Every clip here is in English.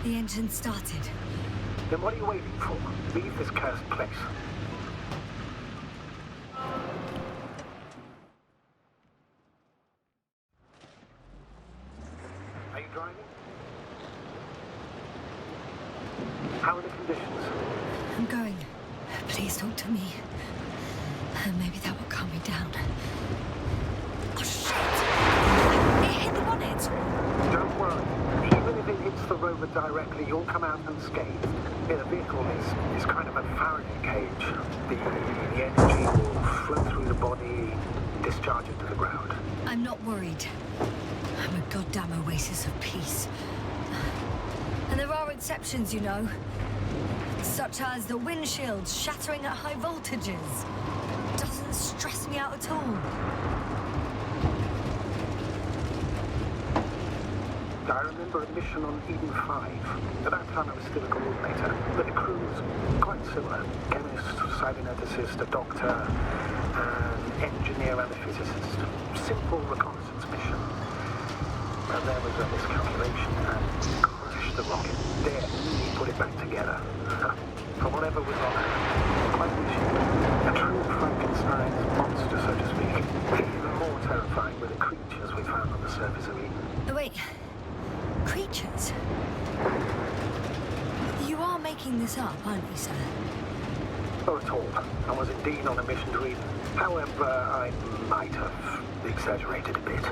The engine started. Then what are you waiting for? Leave this cursed place. Are you driving? How are the conditions? I'm going. Please talk to me. Maybe that will calm me down. Oh, shit! It hit the bonnet! Don't worry. Even if it hits the rover directly, you'll come out unscathed. Yeah, the vehicle is kind of a Faraday cage. The energy will flow through the body, discharge it to the ground. I'm not worried. I'm a goddamn oasis of peace. And there are exceptions, you know. Such as the windshield shattering at high voltages. Doesn't stress me out at all. I remember a mission on Eden 5. At that time I was still a coordinator, but the crew was quite similar. Chemist, cyberneticist, a doctor, an engineer and a physicist. Simple reconnaissance mission. And there was a miscalculation and crashed the rocket. There, he put it back together. From whatever was on it. Quite a true Frankenstein's monster, so to speak. Even more terrifying were the creatures we found on the surface of Eden. Oh, wait. Creatures? You are making this up, aren't you, sir? Not at all. I was indeed on a mission to Eden. However, I might have exaggerated a bit.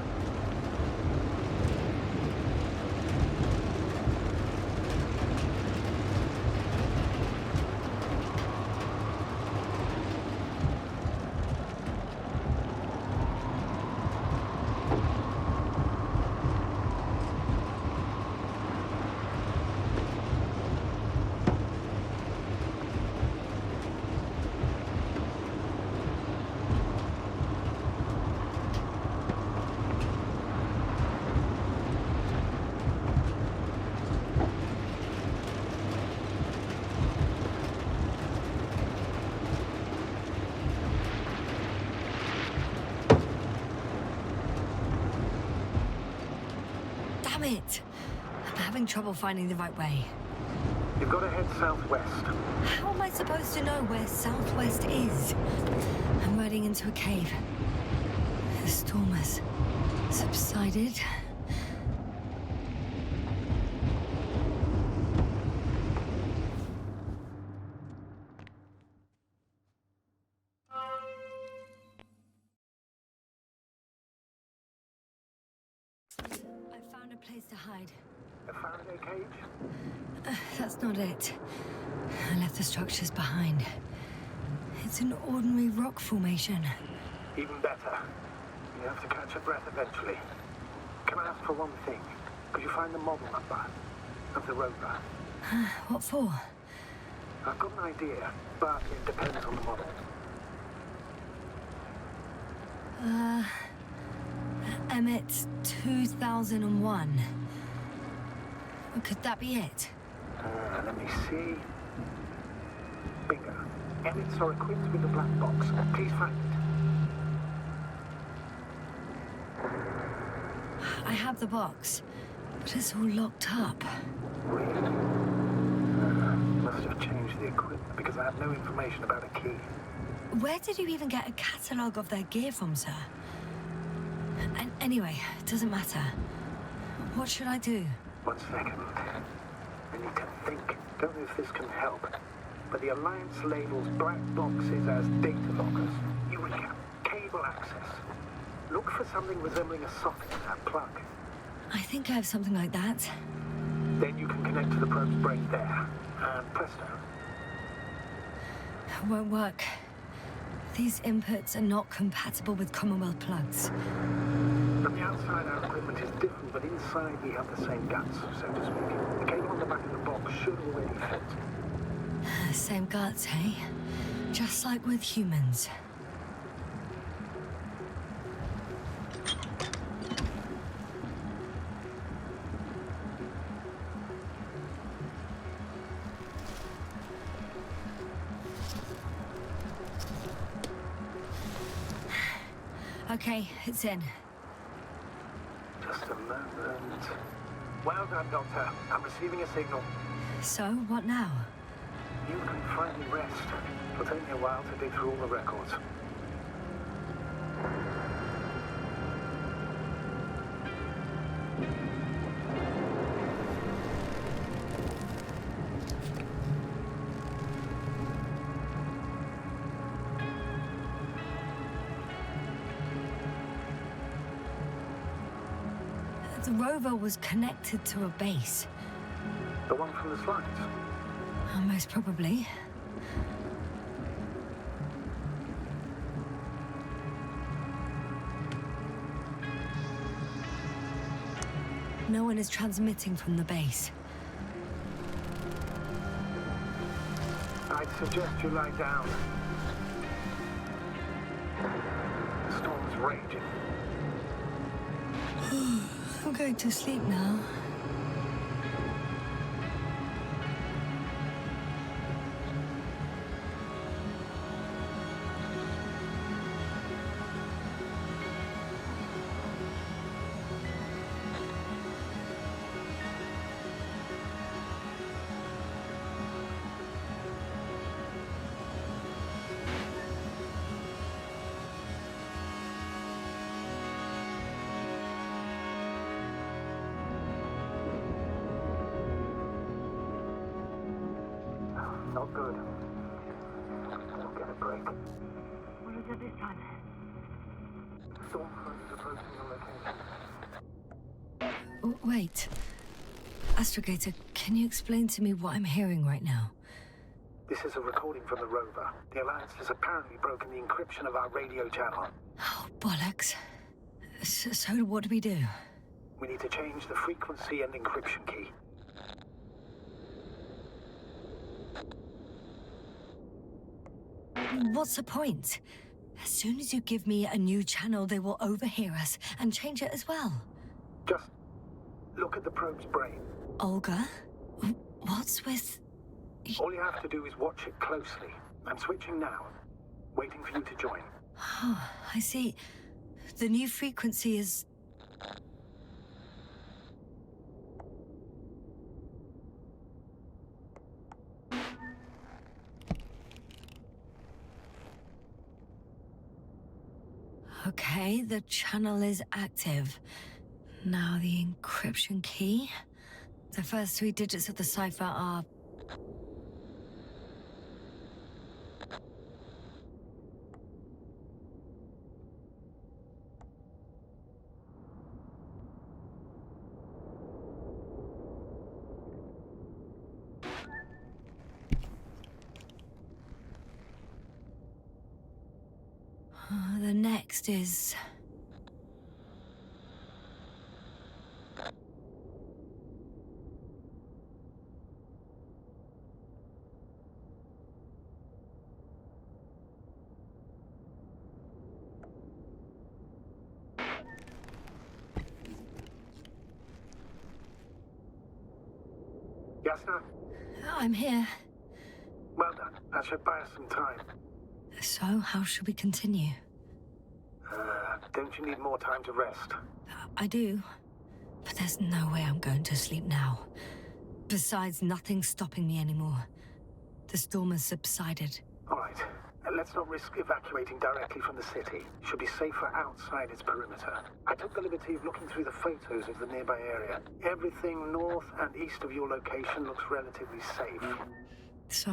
Damn it! I'm having trouble finding the right way. You've got to head southwest. How am I supposed to know where southwest is? I'm riding into a cave. The storm has subsided. I found a place to hide. A Faraday cage? That's not it. I left the structures behind. It's an ordinary rock formation. Even better. You have to catch your breath eventually. Can I ask for one thing? Could you find the model number of the rover? What for? I've got an idea, but it depends on the model. Emmett 2001. Could that be it? Let me see. Bingo. Emmets are equipped with a black box. Please find it. I have the box, but it's all locked up. Weird. Must have changed the equipment because I have no information about a key. Where did you even get a catalogue of their gear from, sir? And anyway, it doesn't matter. What should I do? 1 second. I need to think. Don't know if this can help. But the Alliance labels black boxes as data lockers. Eureka. Cable access. Look for something resembling a socket, a plug. I think I have something like that. Then you can connect to the probe's brain there. And presto. It won't work. These inputs are not compatible with Commonwealth plugs. From the outside, our equipment is different, but inside we have the same guts, so to speak. The cable on the back of the box should already fit. Same guts, eh? Just like with humans. Okay, it's in. Just a moment. Well done, Doctor. I'm receiving a signal. So, what now? You can finally rest. It'll take me a while to dig through all the records. The rover was connected to a base. The one from the slides? Most probably. No one is transmitting from the base. I'd suggest you lie down. The storm's raging. I'm going to sleep now. Not good. We'll get a break. What is it this time? Storm front is approaching the location. Oh, wait. Astrogator, can you explain to me what I'm hearing right now? This is a recording from the rover. The Alliance has apparently broken the encryption of our radio channel. Oh, bollocks. So what do we do? We need to change the frequency and encryption key. What's the point? As soon as you give me a new channel, they will overhear us and change it as well. Just look at the probe's brain. Olga? What's with... All you have to do is watch it closely. I'm switching now. Waiting for you to join. Oh, I see. The new frequency is... Okay, the channel is active. Now the encryption key. The first 3 digits of the cipher are... The next is... Yes, sir? I'm here. Well done. That should buy us some time. So, how should we continue? Don't you need more time to rest? I do. But there's no way I'm going to sleep now. Besides, nothing's stopping me anymore. The storm has subsided. All right. Let's not risk evacuating directly from the city. Should be safer outside its perimeter. I took the liberty of looking through the photos of the nearby area. Everything north and east of your location looks relatively safe. So?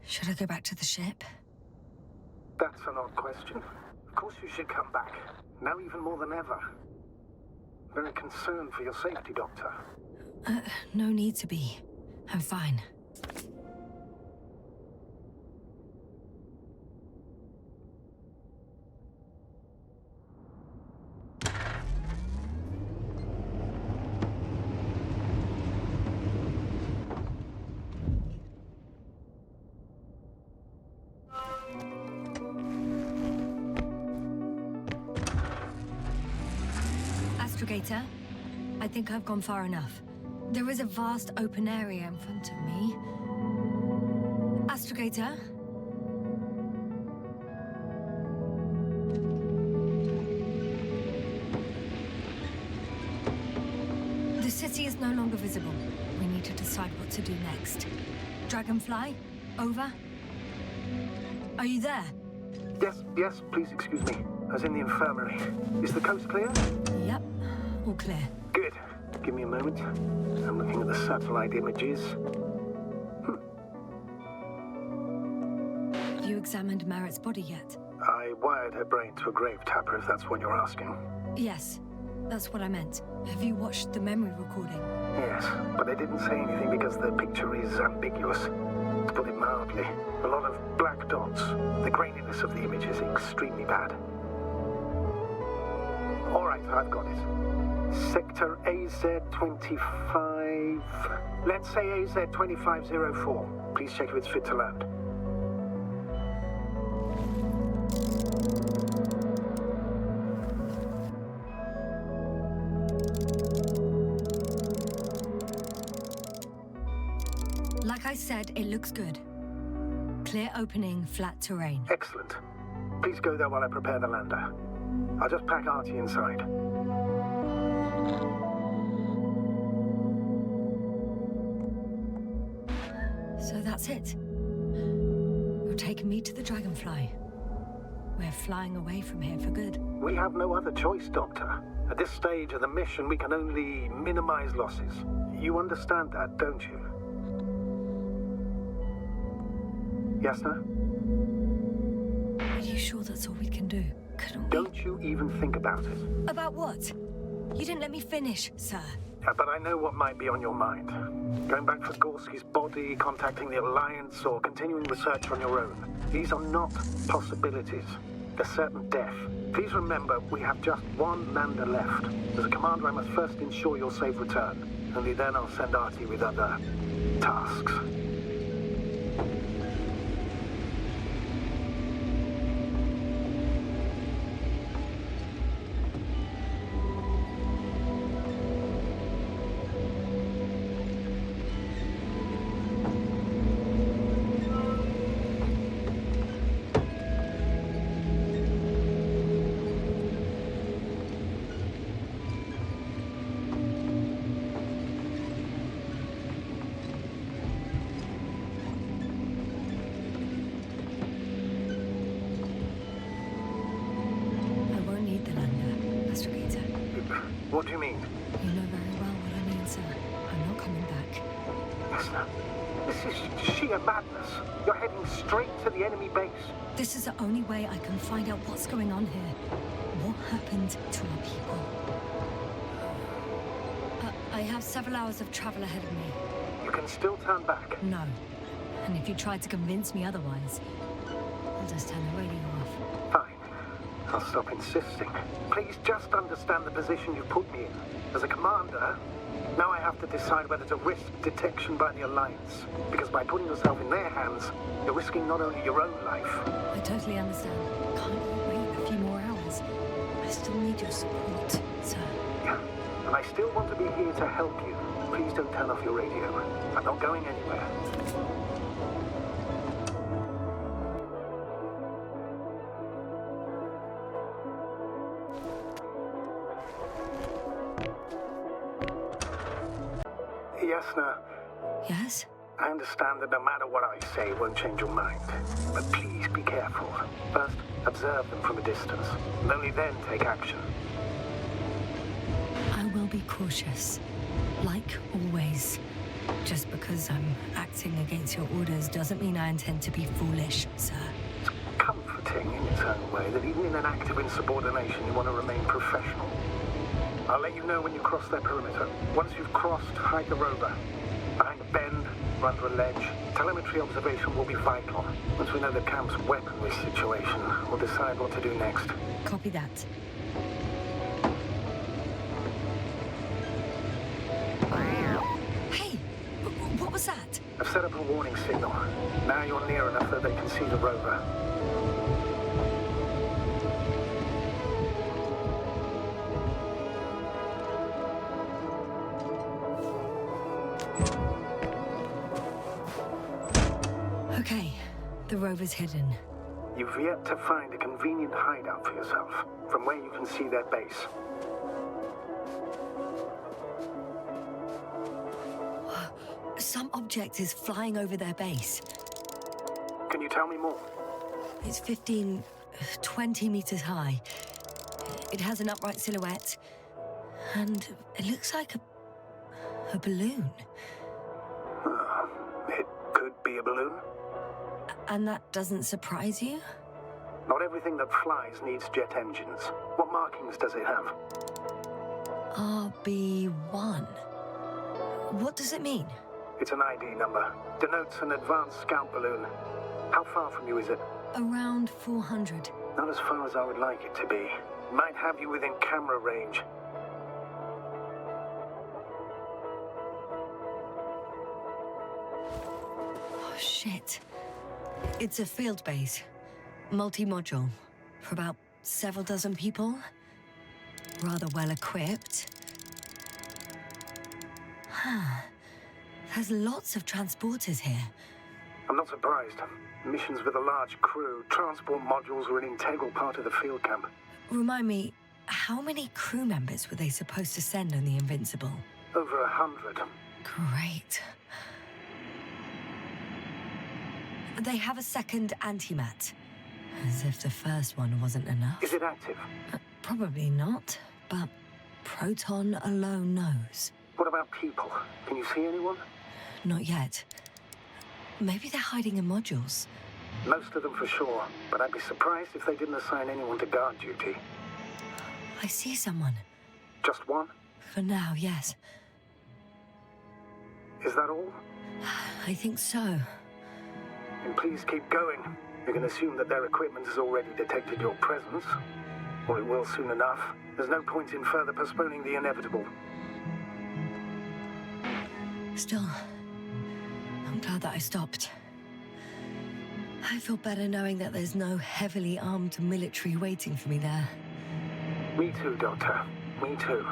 Should I go back to the ship? That's an odd question. Of course you should come back. Now even more than ever. Very concerned for your safety, Doctor. No need to be. I'm fine. Astrogator, I think I've gone far enough. There is a vast open area in front of me. Astrogator? city is no longer visible. We need to decide what to do next. Dragonfly, over. Are you there? Yes, please excuse me. I was in the infirmary. Is the coast clear? Yep, all clear. Good. Give me a moment. I'm looking at the satellite images. Have you examined Merritt's body yet? I wired her brain to a grave tapper, if that's what you're asking. Yes, that's what I meant. Have you watched the memory recording? Yes, but they didn't say anything because the picture is ambiguous. To put it mildly, a lot of black dots. The graininess of the image is extremely bad. All right, I've got it. Sector AZ-25... Let's say AZ-2504. Please check if it's fit to land. Like I said, it looks good. Clear opening, flat terrain. Excellent. Please go there while I prepare the lander. I'll just pack Artie inside. So that's it. You're taking me to the Dragonfly. We're flying away from here for good. We have no other choice, Doctor. At this stage of the mission, we can only minimize losses. You understand that, don't you? Yes, sir? Are you sure that's all we can do? Couldn't we... Don't you even think about it. About what? You didn't let me finish, sir. But I know what might be on your mind. Going back for Gorski's body, contacting the Alliance, or continuing research on your own. These are not possibilities. They're certain death. Please remember, we have just one lander left. As a commander, I must first ensure your safe return. Only then I'll send Artie with other tasks. What do you mean? You know very well what I mean, sir. I'm not coming back. Listen, this is sheer madness. You're heading straight to the enemy base. This is the only way I can find out what's going on here. What happened to our people? I have several hours of travel ahead of me. You can still turn back. No. And if you try to convince me otherwise, I'll just turn the radio off. Fine. I'll stop insisting. Please just understand the position you've put me in. As a commander, now I have to decide whether to risk detection by the Alliance. Because by putting yourself in their hands, you're risking not only your own life. I totally understand. Can't you wait a few more hours? I still need your support, sir. Yeah, and I still want to be here to help you. Please don't turn off your radio. I'm not going anywhere. Yes, sir. Yes? I understand that no matter what I say, it won't change your mind. But please be careful. First, observe them from a distance, and only then take action. I will be cautious. Like always. Just because I'm acting against your orders doesn't mean I intend to be foolish, sir. It's comforting in its own way that even in an act of insubordination, you want to remain professional. I'll let you know when you cross their perimeter. Once you've crossed, hide the rover. Behind a bend, or under a ledge. Telemetry observation will be vital. Once we know the camp's weaponry situation, we'll decide what to do next. Copy that. Hey! What was that? I've set up a warning signal. Now you're near enough that they can see the rover. Okay, the rover's hidden. You've yet to find a convenient hideout for yourself, from where you can see their base. Some object is flying over their base. Can you tell me more? It's 15, 20 meters high. It has an upright silhouette, and it looks like a balloon. It could be a balloon. And that doesn't surprise you? Not everything that flies needs jet engines. What markings does it have? RB1. What does it mean? It's an ID number. Denotes an advanced scout balloon. How far from you is it? Around 400. Not as far as I would like it to be. Might have you within camera range. Oh, shit. It's a field base. Multi-module. For about several dozen people. Rather well equipped. There's lots of transporters here. I'm not surprised. Missions with a large crew, transport modules are an integral part of the field camp. Remind me, how many crew members were they supposed to send on the Invincible? Over 100. Great. They have a second antimat. As if the first one wasn't enough. Is it active? Probably not, but Proton alone knows. What about people? Can you see anyone? Not yet. Maybe they're hiding in modules. Most of them for sure, but I'd be surprised if they didn't assign anyone to guard duty. I see someone. Just one? For now, yes. Is that all? I think so. Then please keep going. You can assume that their equipment has already detected your presence. Or it will soon enough. There's no point in further postponing the inevitable. Still, I'm glad that I stopped. I feel better knowing that there's no heavily armed military waiting for me there. Me too, Doctor. Me too.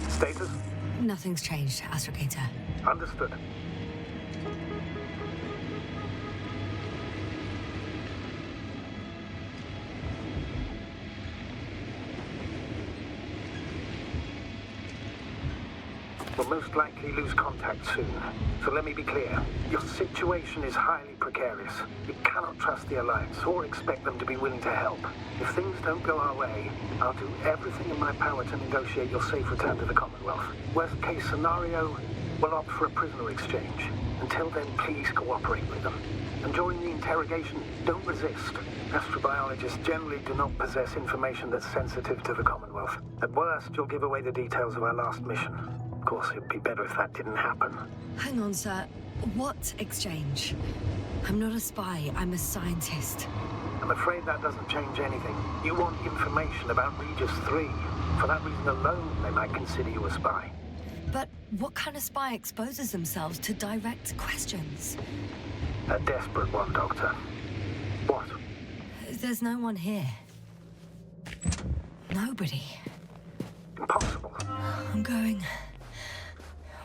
Status? Nothing's changed, Astrogator. Understood. We'll most likely lose contact soon. So let me be clear. Your situation is highly precarious. You cannot trust the Alliance or expect them to be willing to help. If things don't go our way, I'll do everything in my power to negotiate your safe return to the Commonwealth. Worst case scenario, we'll opt for a prisoner exchange. Until then, please cooperate with them. And during the interrogation, don't resist. Astrobiologists generally do not possess information that's sensitive to the Commonwealth. At worst, you'll give away the details of our last mission. Of course, it'd be better if that didn't happen. Hang on, sir. What exchange? I'm not a spy, I'm a scientist. I'm afraid that doesn't change anything. You want information about Regis 3. For that reason alone, they might consider you a spy. But what kind of spy exposes themselves to direct questions? A desperate one, Doctor. What? There's no one here. Nobody. Impossible. I'm going.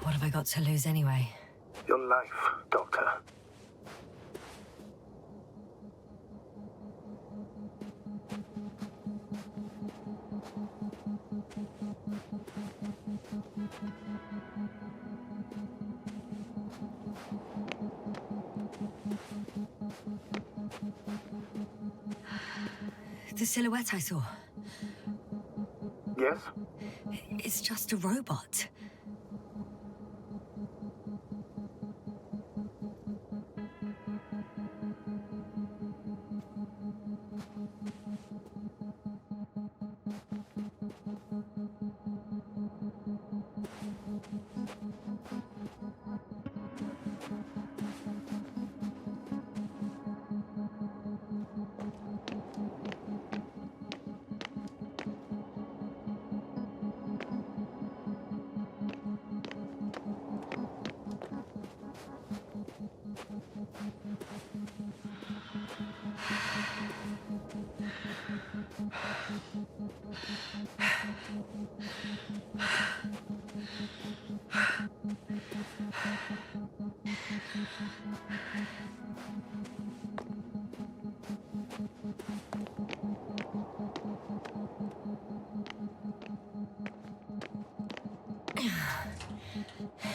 What have I got to lose anyway? Your life, Doctor. The silhouette I saw. Yes? It's just a robot.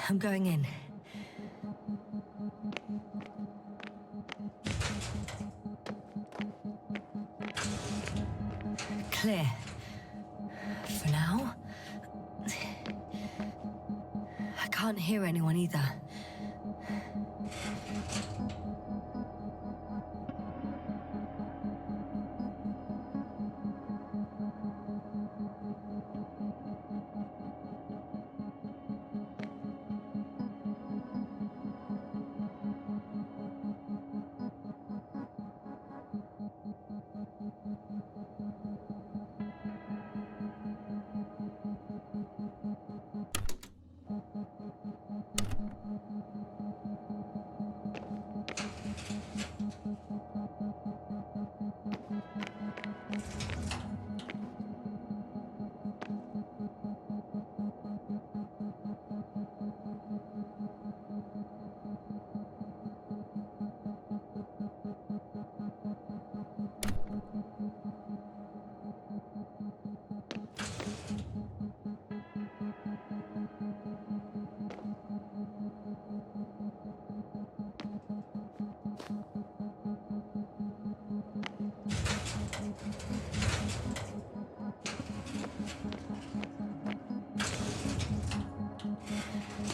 I'm going in. Clear. For now. I can't hear anyone either.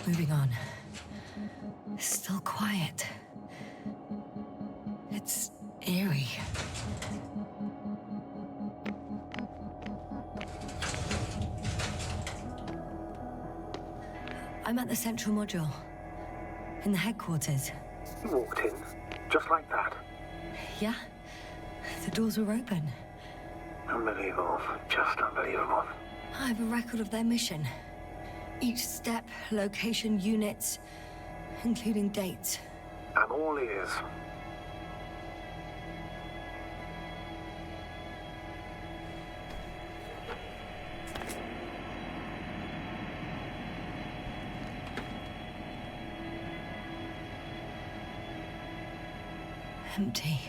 Moving on. Still quiet. It's eerie. I'm at the central module. In the headquarters. You walked in, just like that. Yeah? The doors were open. Unbelievable. Just unbelievable. I have a record of their mission. Each step, location, units, including dates. I'm all ears. Empty.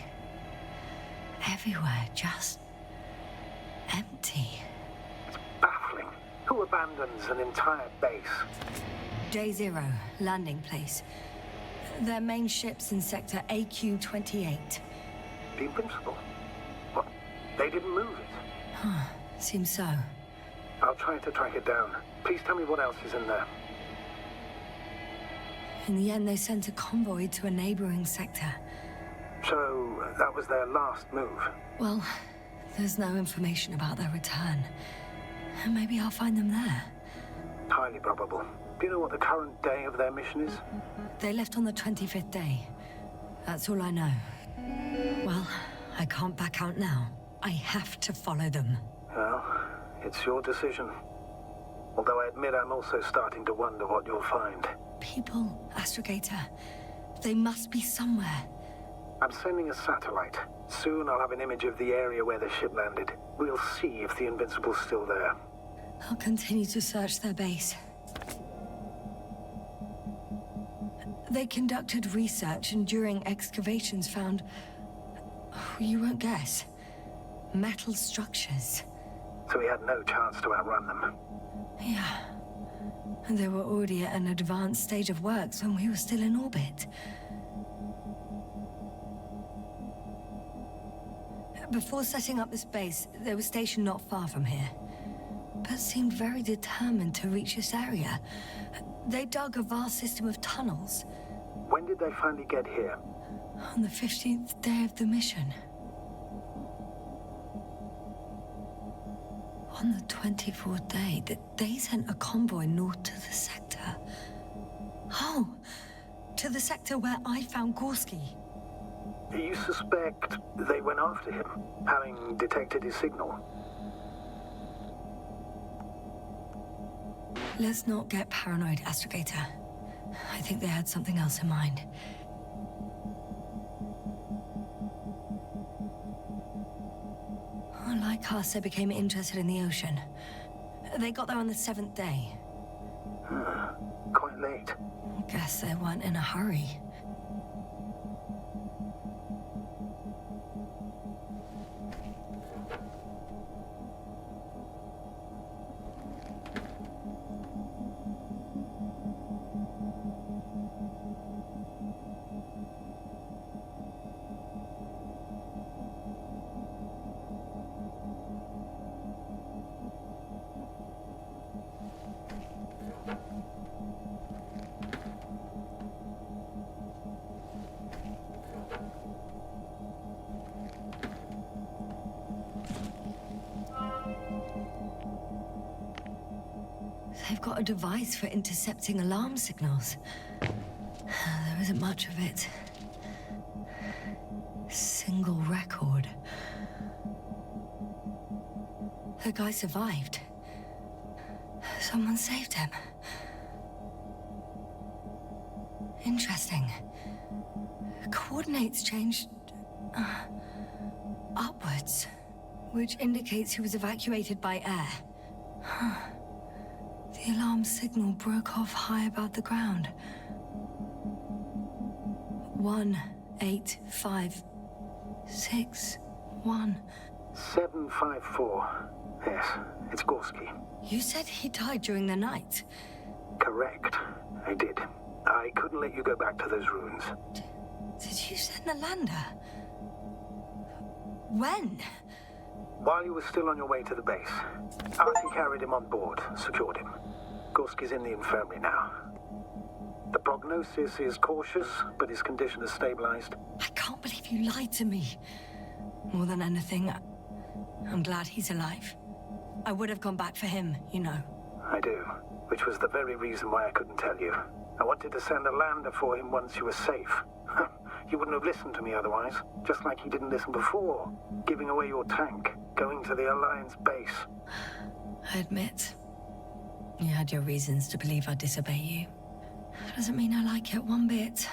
Everywhere, just empty. Baffling. Who abandons an entire base? J0, landing place. Their main ship's in sector AQ-28. The Invincible? What? They didn't move it? Huh, seems so. I'll try to track it down. Please tell me what else is in there. In the end, they sent a convoy to a neighboring sector. So, that was their last move? Well, there's no information about their return. Maybe I'll find them there. Highly probable. Do you know what the current day of their mission is? They left on the 25th day. That's all I know. Well, I can't back out now. I have to follow them. Well, it's your decision. Although I admit I'm also starting to wonder what you'll find. People, Astrogator. They must be somewhere. I'm sending a satellite. Soon I'll have an image of the area where the ship landed. We'll see if the Invincible's still there. I'll continue to search their base. They conducted research and during excavations found... you won't guess. Metal structures. So we had no chance to outrun them. Yeah. And they were already at an advanced stage of works when we were still in orbit. Before setting up this base, they were stationed not far from here. But seemed very determined to reach this area. They dug a vast system of tunnels. When did they finally get here? On the 15th day of the mission. On the 24th day, they sent a convoy north to the sector. Oh, to the sector where I found Gorski. You suspect they went after him, having detected his signal? Let's not get paranoid, Astrogator. I think they had something else in mind. Like us, they became interested in the ocean. They got there on the 7th day. Quite late. Guess they weren't in a hurry. They've got a device for intercepting alarm signals. There isn't much of it. Single record. The guy survived. Someone saved him. Interesting. Coordinates changed upwards, which indicates he was evacuated by air. The alarm signal broke off high above the ground. 18561. 754. Yes, it's Gorski. You said he died during the night. Correct. I did. I couldn't let you go back to those ruins. Did you send the lander? When? While you were still on your way to the base, Artie carried him on board, secured him. Gorski's in the infirmary now. The prognosis is cautious, but his condition has stabilized. I can't believe you lied to me. More than anything, I'm glad he's alive. I would have gone back for him, you know. I do, which was the very reason why I couldn't tell you. I wanted to send a lander for him once you were safe. You wouldn't have listened to me otherwise, just like you didn't listen before, giving away your tank, going to the Alliance base. I admit, you had your reasons to believe I'd disobey you. Doesn't mean I like it one bit.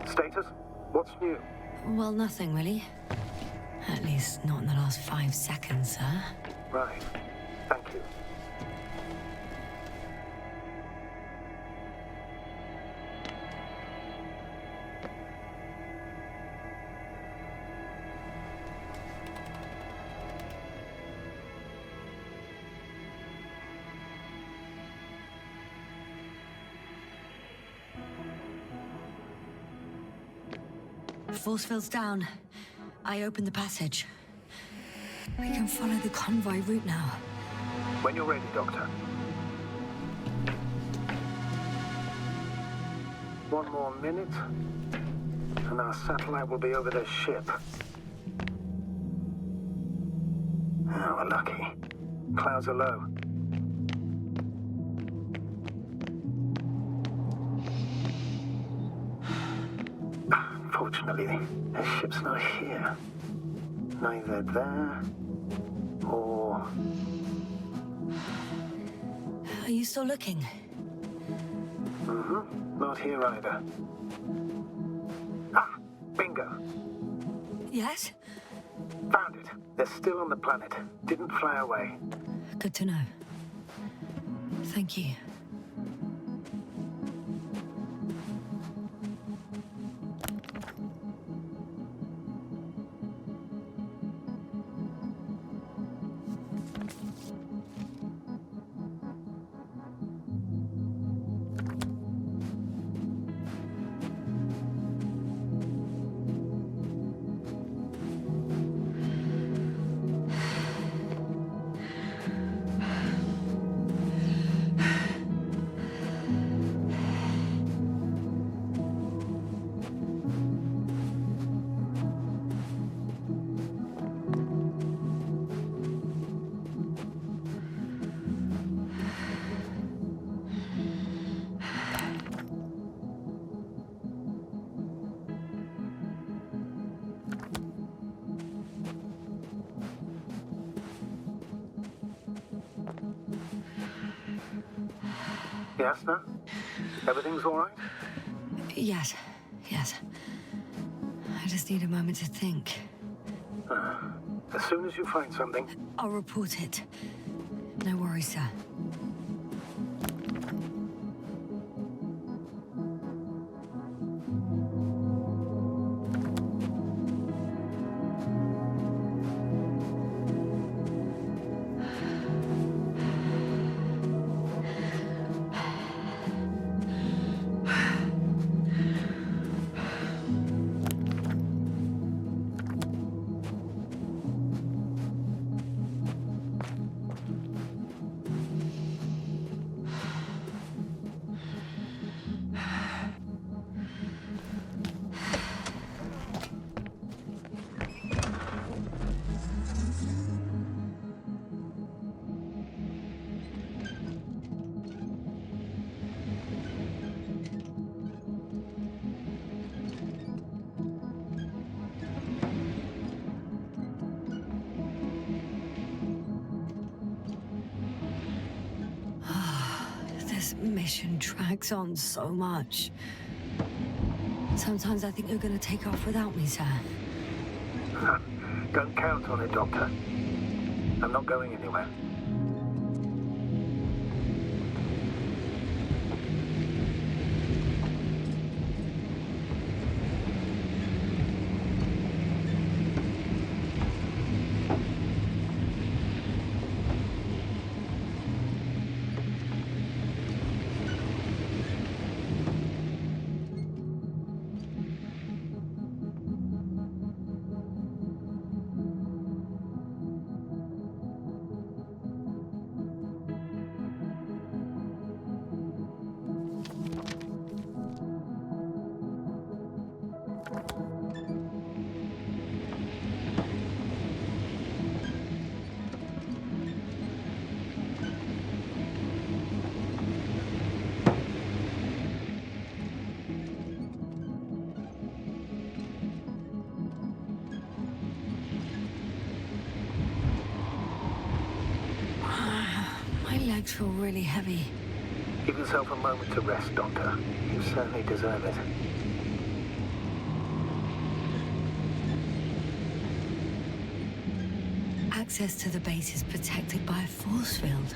Status? What's new? Well, nothing really. At least not in the last 5 seconds, sir. Right. Thank you. Force field's down. I opened the passage. We can follow the convoy route now. When you're ready, Doctor. One more minute, and our satellite will be over their ship. Oh, we're lucky. Clouds are low. Unfortunately, their ship's not here. Neither there or Are you still looking? Mm-hmm. Not here either. Ah, bingo. Yes? Found it. They're still on the planet. Didn't fly away. Good to know. Thank you. Yes, no? Everything's all right? Yes. I just need a moment to think. As soon as you find something. I'll report it. No worries, sir. This mission drags on so much. Sometimes I think you're gonna take off without me, sir. Don't count on it, Doctor. I'm not going anywhere. My legs feel really heavy. Give yourself a moment to rest, Doctor. You certainly deserve it. Access to the base is protected by a force field.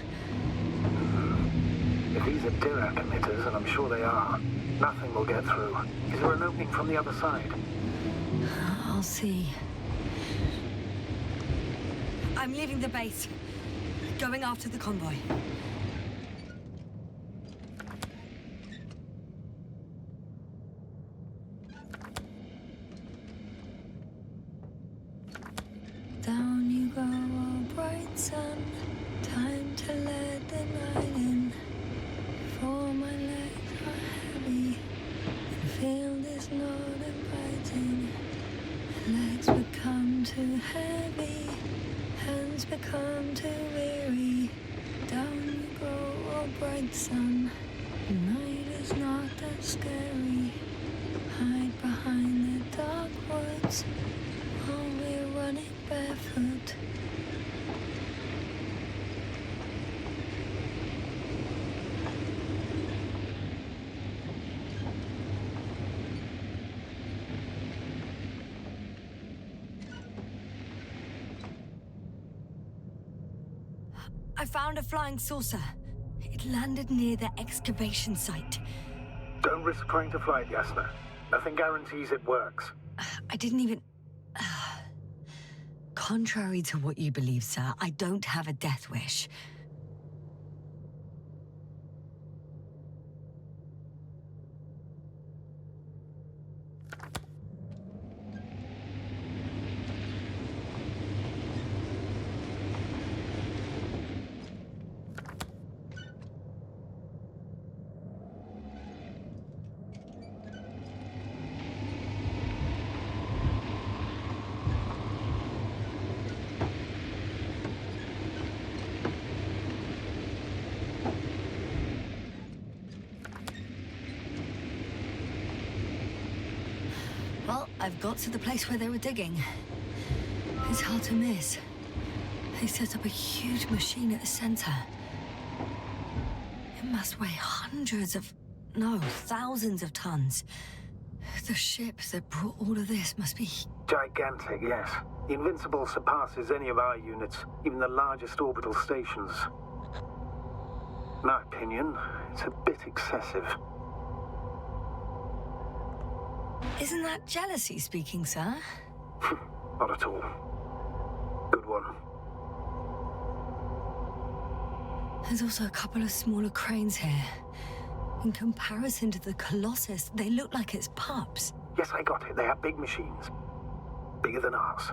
If these are Dirac emitters, and I'm sure they are, nothing will get through. Is there an opening from the other side? I'll see. I'm leaving the base. Going after the convoy. Down you go, oh bright sun. Time to let the night in. For my legs are heavy. The field is not inviting. Legs become too heavy. Hands become too weary. Down you go, oh bright sun. Night is not that scary. Hide behind the dark woods while we're running barefoot. I found a flying saucer. It landed near the excavation site. Don't risk trying to fly it, Yasna. Nothing guarantees it works. I didn't even... Contrary to what you believe, sir, I don't have a death wish. Well, I've got to the place where they were digging. It's hard to miss. They set up a huge machine at the center. It must weigh hundreds of... no, thousands of tons. The ship that brought all of this must be... Gigantic, yes. The Invincible surpasses any of our units, even the largest orbital stations. In my opinion, it's a bit excessive. Isn't that jealousy speaking, sir? Not at all. Good one. There's also a couple of smaller cranes here. In comparison to the Colossus, they look like it's pups. Yes, I got it. They have big machines. Bigger than ours.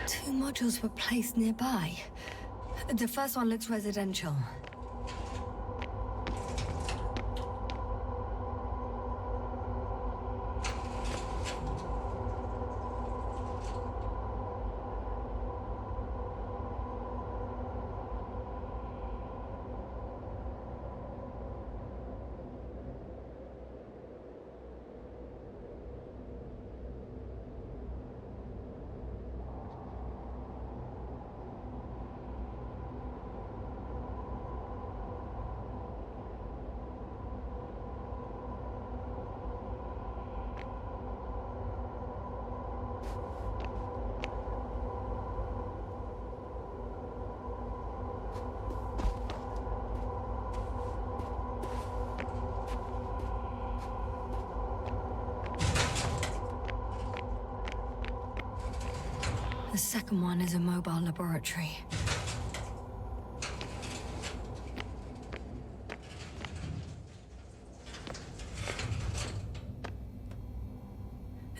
Two modules were placed nearby. The first one looks residential. The second one is a mobile laboratory.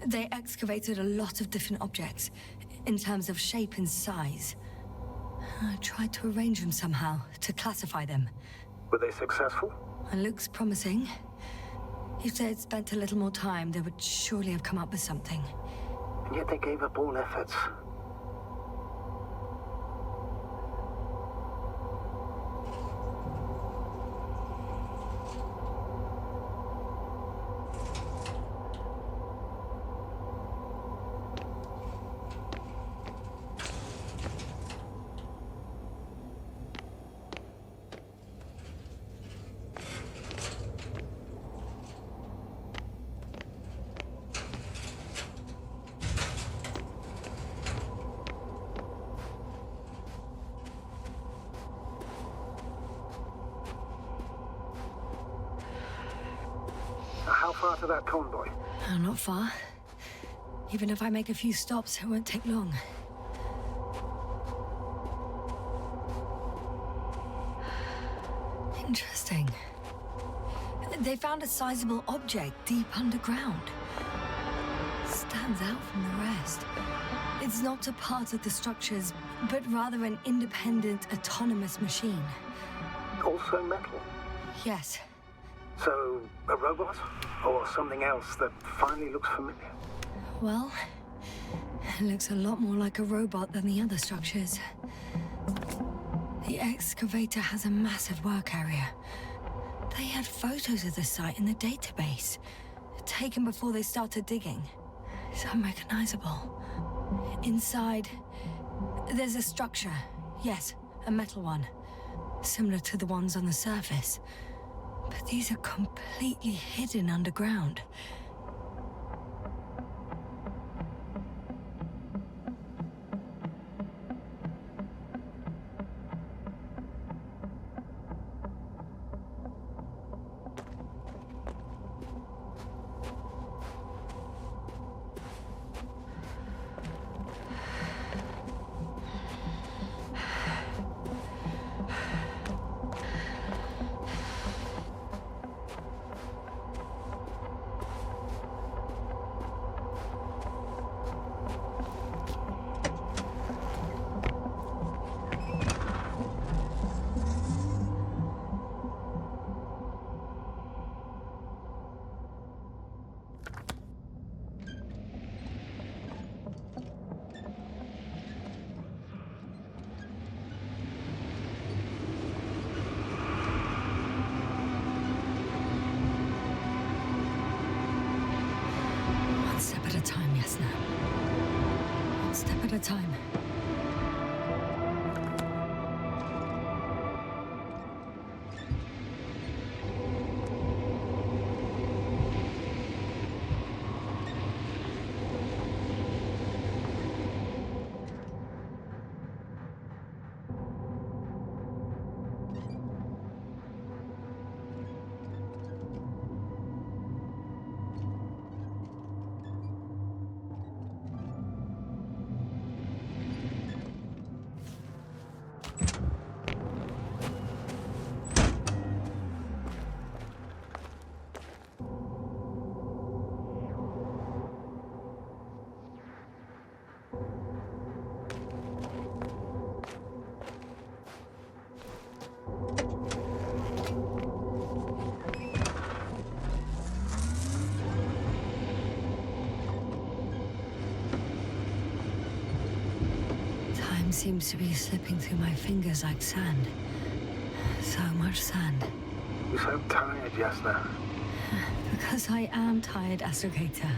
They excavated a lot of different objects, in terms of shape and size. I tried to arrange them somehow, to classify them. Were they successful? It looks promising. If they had spent a little more time, they would surely have come up with something. And yet they gave up all efforts. How far to that convoy? Oh, not far. Even if I make a few stops, it won't take long. Interesting. They found a sizable object deep underground. Stands out from the rest. It's not a part of the structures, but rather an independent, autonomous machine. Also metal? Yes. So, a robot? Or something else that finally looks familiar? Well, it looks a lot more like a robot than the other structures. The excavator has a massive work area. They had photos of the site in the database, taken before they started digging. is unrecognizable. Inside, there's a structure. Yes, a metal one. Similar to the ones on the surface. But these are completely hidden underground. One step at a time, Yasna. One step at a time. Time seems to be slipping through my fingers like sand. So much sand. You sound tired, Yasna. Because I am tired, Astrogator.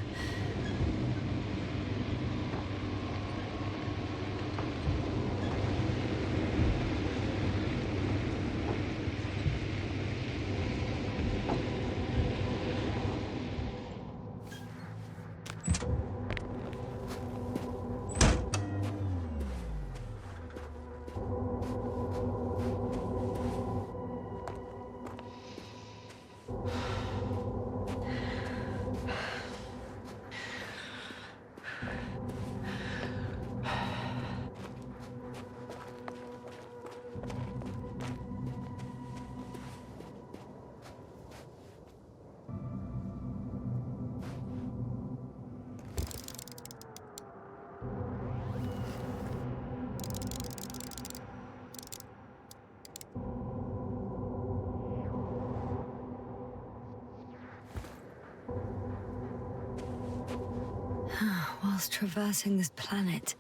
Whilst traversing this planet,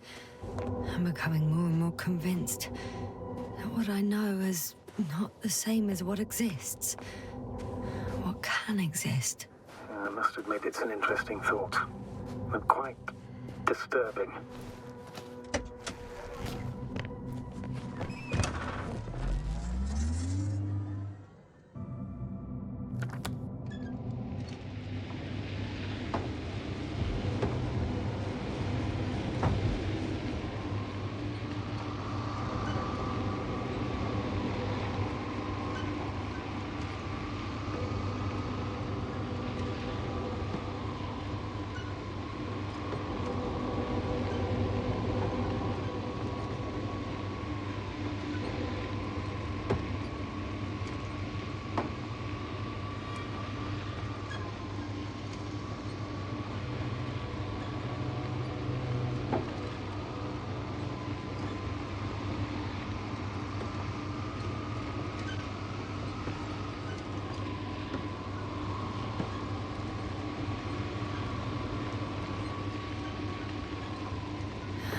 I'm becoming more and more convinced that what I know is not the same as what exists. What can exist. I must admit it's an interesting thought. And quite disturbing.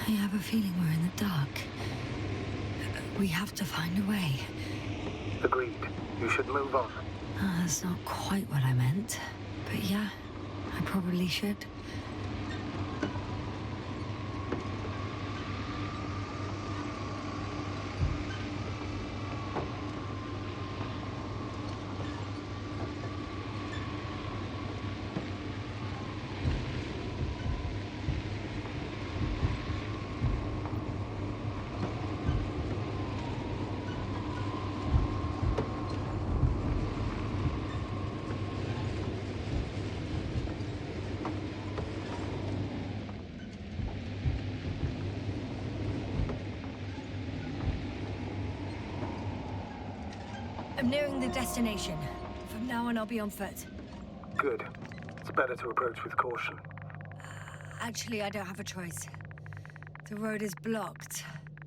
I have a feeling we're in the dark. We have to find a way. Agreed. You should move on. That's not quite what I meant. But yeah, I probably should. I'm nearing the destination. From now on, I'll be on foot. Good. It's better to approach with caution. Actually, I don't have a choice. The road is blocked.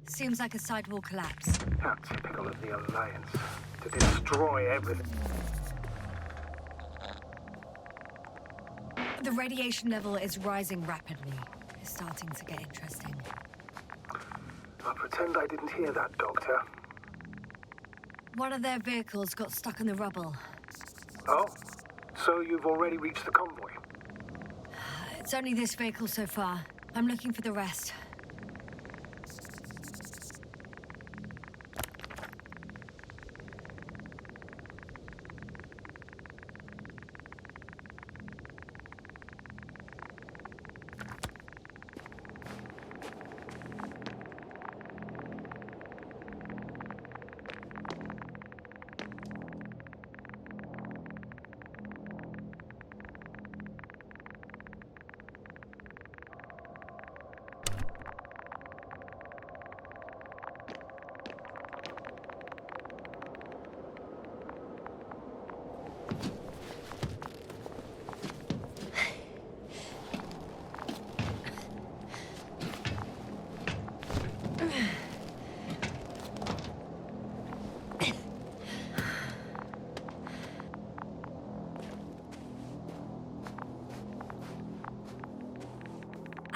Seems like a sidewall collapse. How typical of the Alliance. To destroy everything. The radiation level is rising rapidly. It's starting to get interesting. I'll pretend I didn't hear that, Doctor. One of their vehicles got stuck in the rubble. Oh? So you've already reached the convoy? It's only this vehicle so far. I'm looking for the rest.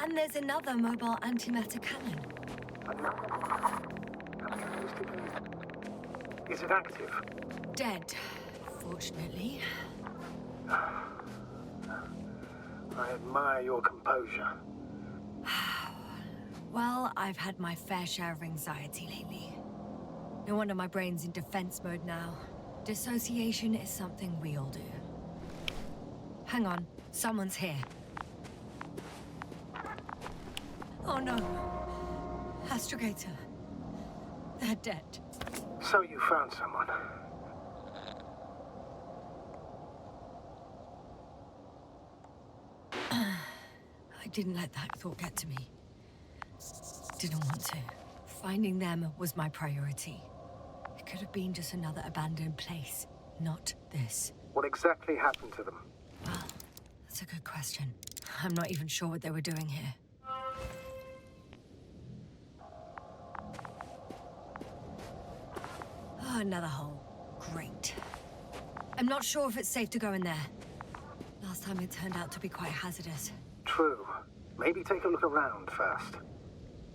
And there's another mobile antimatter cannon. Is it active? Dead, fortunately. I admire your composure. Well, I've had my fair share of anxiety lately. No wonder my brain's in defense mode now. Dissociation is something we all do. Hang on, someone's here. Oh no. Astrogator. They're dead. So you found someone. I didn't let that thought get to me. Didn't want to. Finding them was my priority. It could have been just another abandoned place, not this. What exactly happened to them? Well, that's a good question. I'm not even sure what they were doing here. Oh, another hole. Great. I'm not sure if it's safe to go in there. Last time it turned out to be quite hazardous. True. Maybe take a look around first.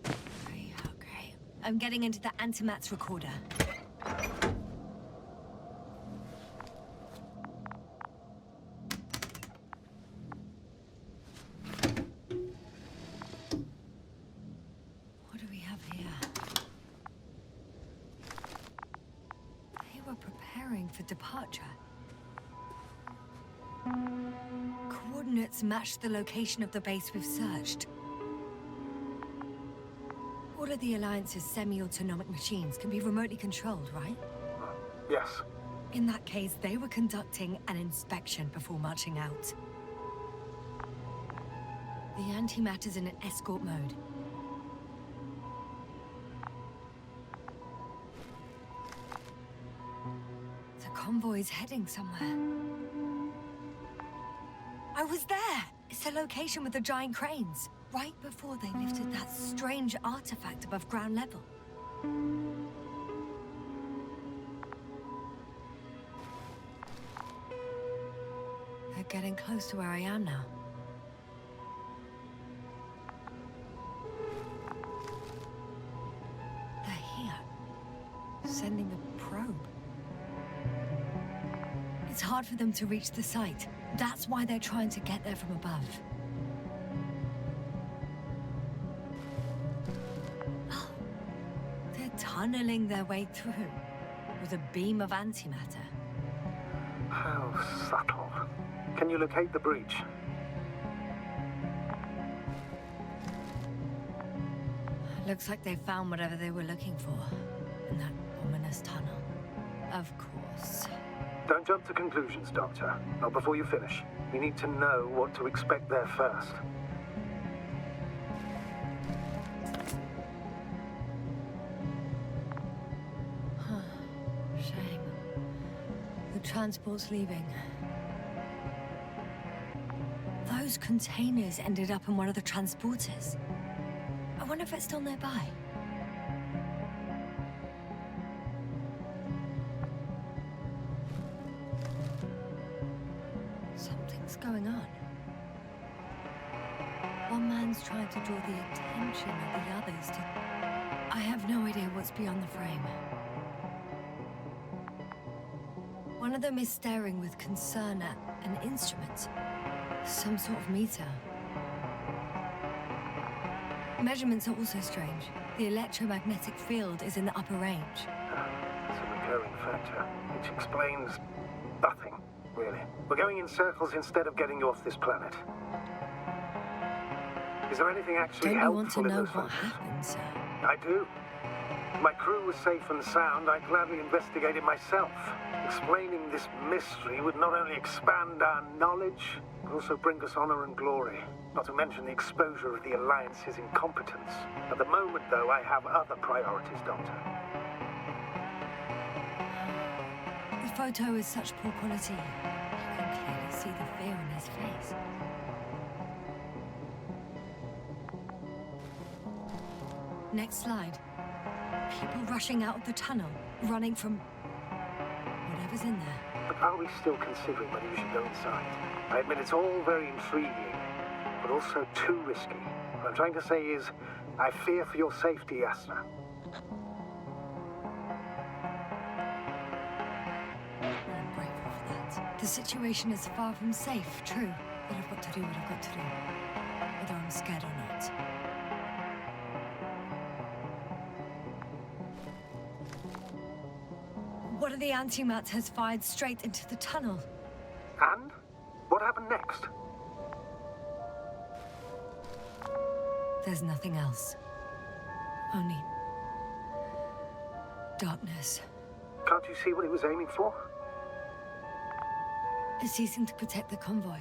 Okay. I'm getting into the antimat's recorder. What do we have here? They were preparing for departure. Coordinates match the location of the base we've searched. All of the Alliance's semi-autonomic machines can be remotely controlled, right? Yes. In that case, they were conducting an inspection before marching out. The antimatter's in an escort mode. The convoy's heading somewhere. I was there! It's the location with the giant cranes. Right before they lifted that strange artifact above ground level. They're getting close to where I am now. They're here. Sending a probe. It's hard for them to reach the site. That's why they're trying to get there from above. Oh, they're tunneling their way through with a beam of antimatter. How subtle. Can you locate the breach? Looks like they found whatever they were looking for in that ominous tunnel. Of course. Don't jump to conclusions, Doctor. Not before you finish. We need to know what to expect there first. Shame. Transport's leaving. Those containers ended up in one of the transporters. I wonder if it's still nearby. Something's going on. One man's trying to draw the attention of the others to... I have no idea what's beyond the frame. One of them is staring with concern at an instrument. Some sort of meter. Measurements are also strange. The electromagnetic field is in the upper range. It's a recurring factor, which explains nothing, really. We're going in circles instead of getting you off this planet. Is there anything actually Don't you want to helpful in know those what photos? happened, sir? I do. If my crew was safe and sound, I'd gladly investigate it myself. Explaining this mystery would not only expand our knowledge, but also bring us honor and glory. Not to mention the exposure of the Alliance's incompetence. At the moment, though, I have other priorities, Doctor. The photo is such poor quality. You can clearly see the fear in his face. Next slide. People rushing out of the tunnel, running from whatever's in there. But are we still considering whether you should go inside? I admit it's all very intriguing, but also too risky. What I'm trying to say is, I fear for your safety, Yasna. I'm grateful for that. The situation is far from safe, true. But I've got to do what I've got to do. Whether I'm scared or not. One of the antimats has fired straight into the tunnel. And? What happened next? There's nothing else. Only... darkness. Can't you see what it was aiming for? It's ceasing to protect the convoy.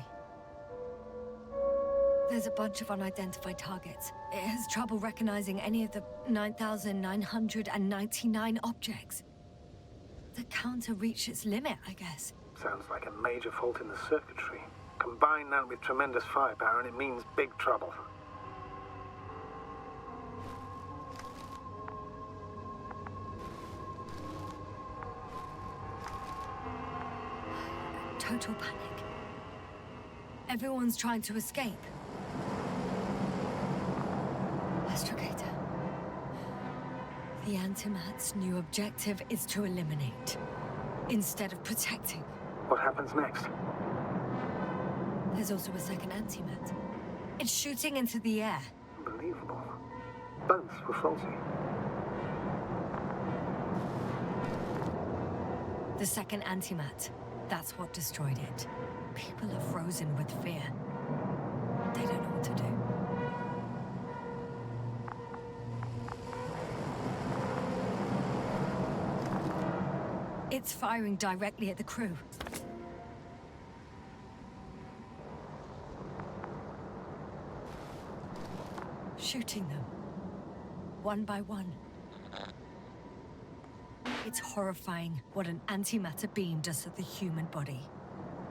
There's a bunch of unidentified targets. It has trouble recognizing any of the 9,999 objects. The counter reached its limit, I guess. Sounds like a major fault in the circuitry. Combine that with tremendous firepower and it means big trouble. Total panic. Everyone's trying to escape. Astrogator. The Antimat's new objective is to eliminate, instead of protecting. What happens next? There's also a second Antimat. It's shooting into the air. Unbelievable. Both were faulty. The second Antimat. That's what destroyed it. People are frozen with fear. They don't know what to do. It's firing directly at the crew. Shooting them. One by one. It's horrifying what an antimatter beam does to the human body.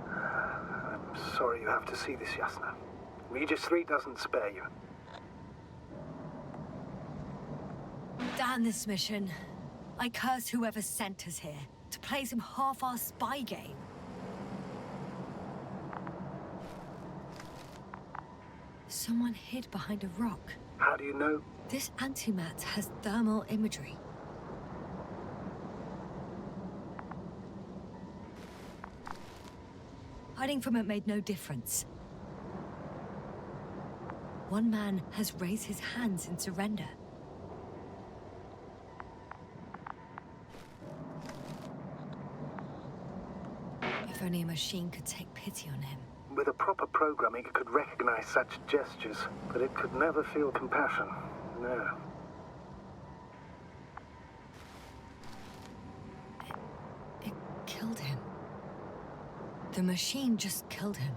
I'm sorry you have to see this, Yasna. Regis 3 doesn't spare you. Damn this mission. I curse whoever sent us here to play some half-assed spy game. Someone hid behind a rock. How do you know? This antimat has thermal imagery. Hiding from it made no difference. One man has raised his hands in surrender. If only a machine could take pity on him. With a proper programming, it could recognize such gestures, but it could never feel compassion. No. It killed him. The machine just killed him.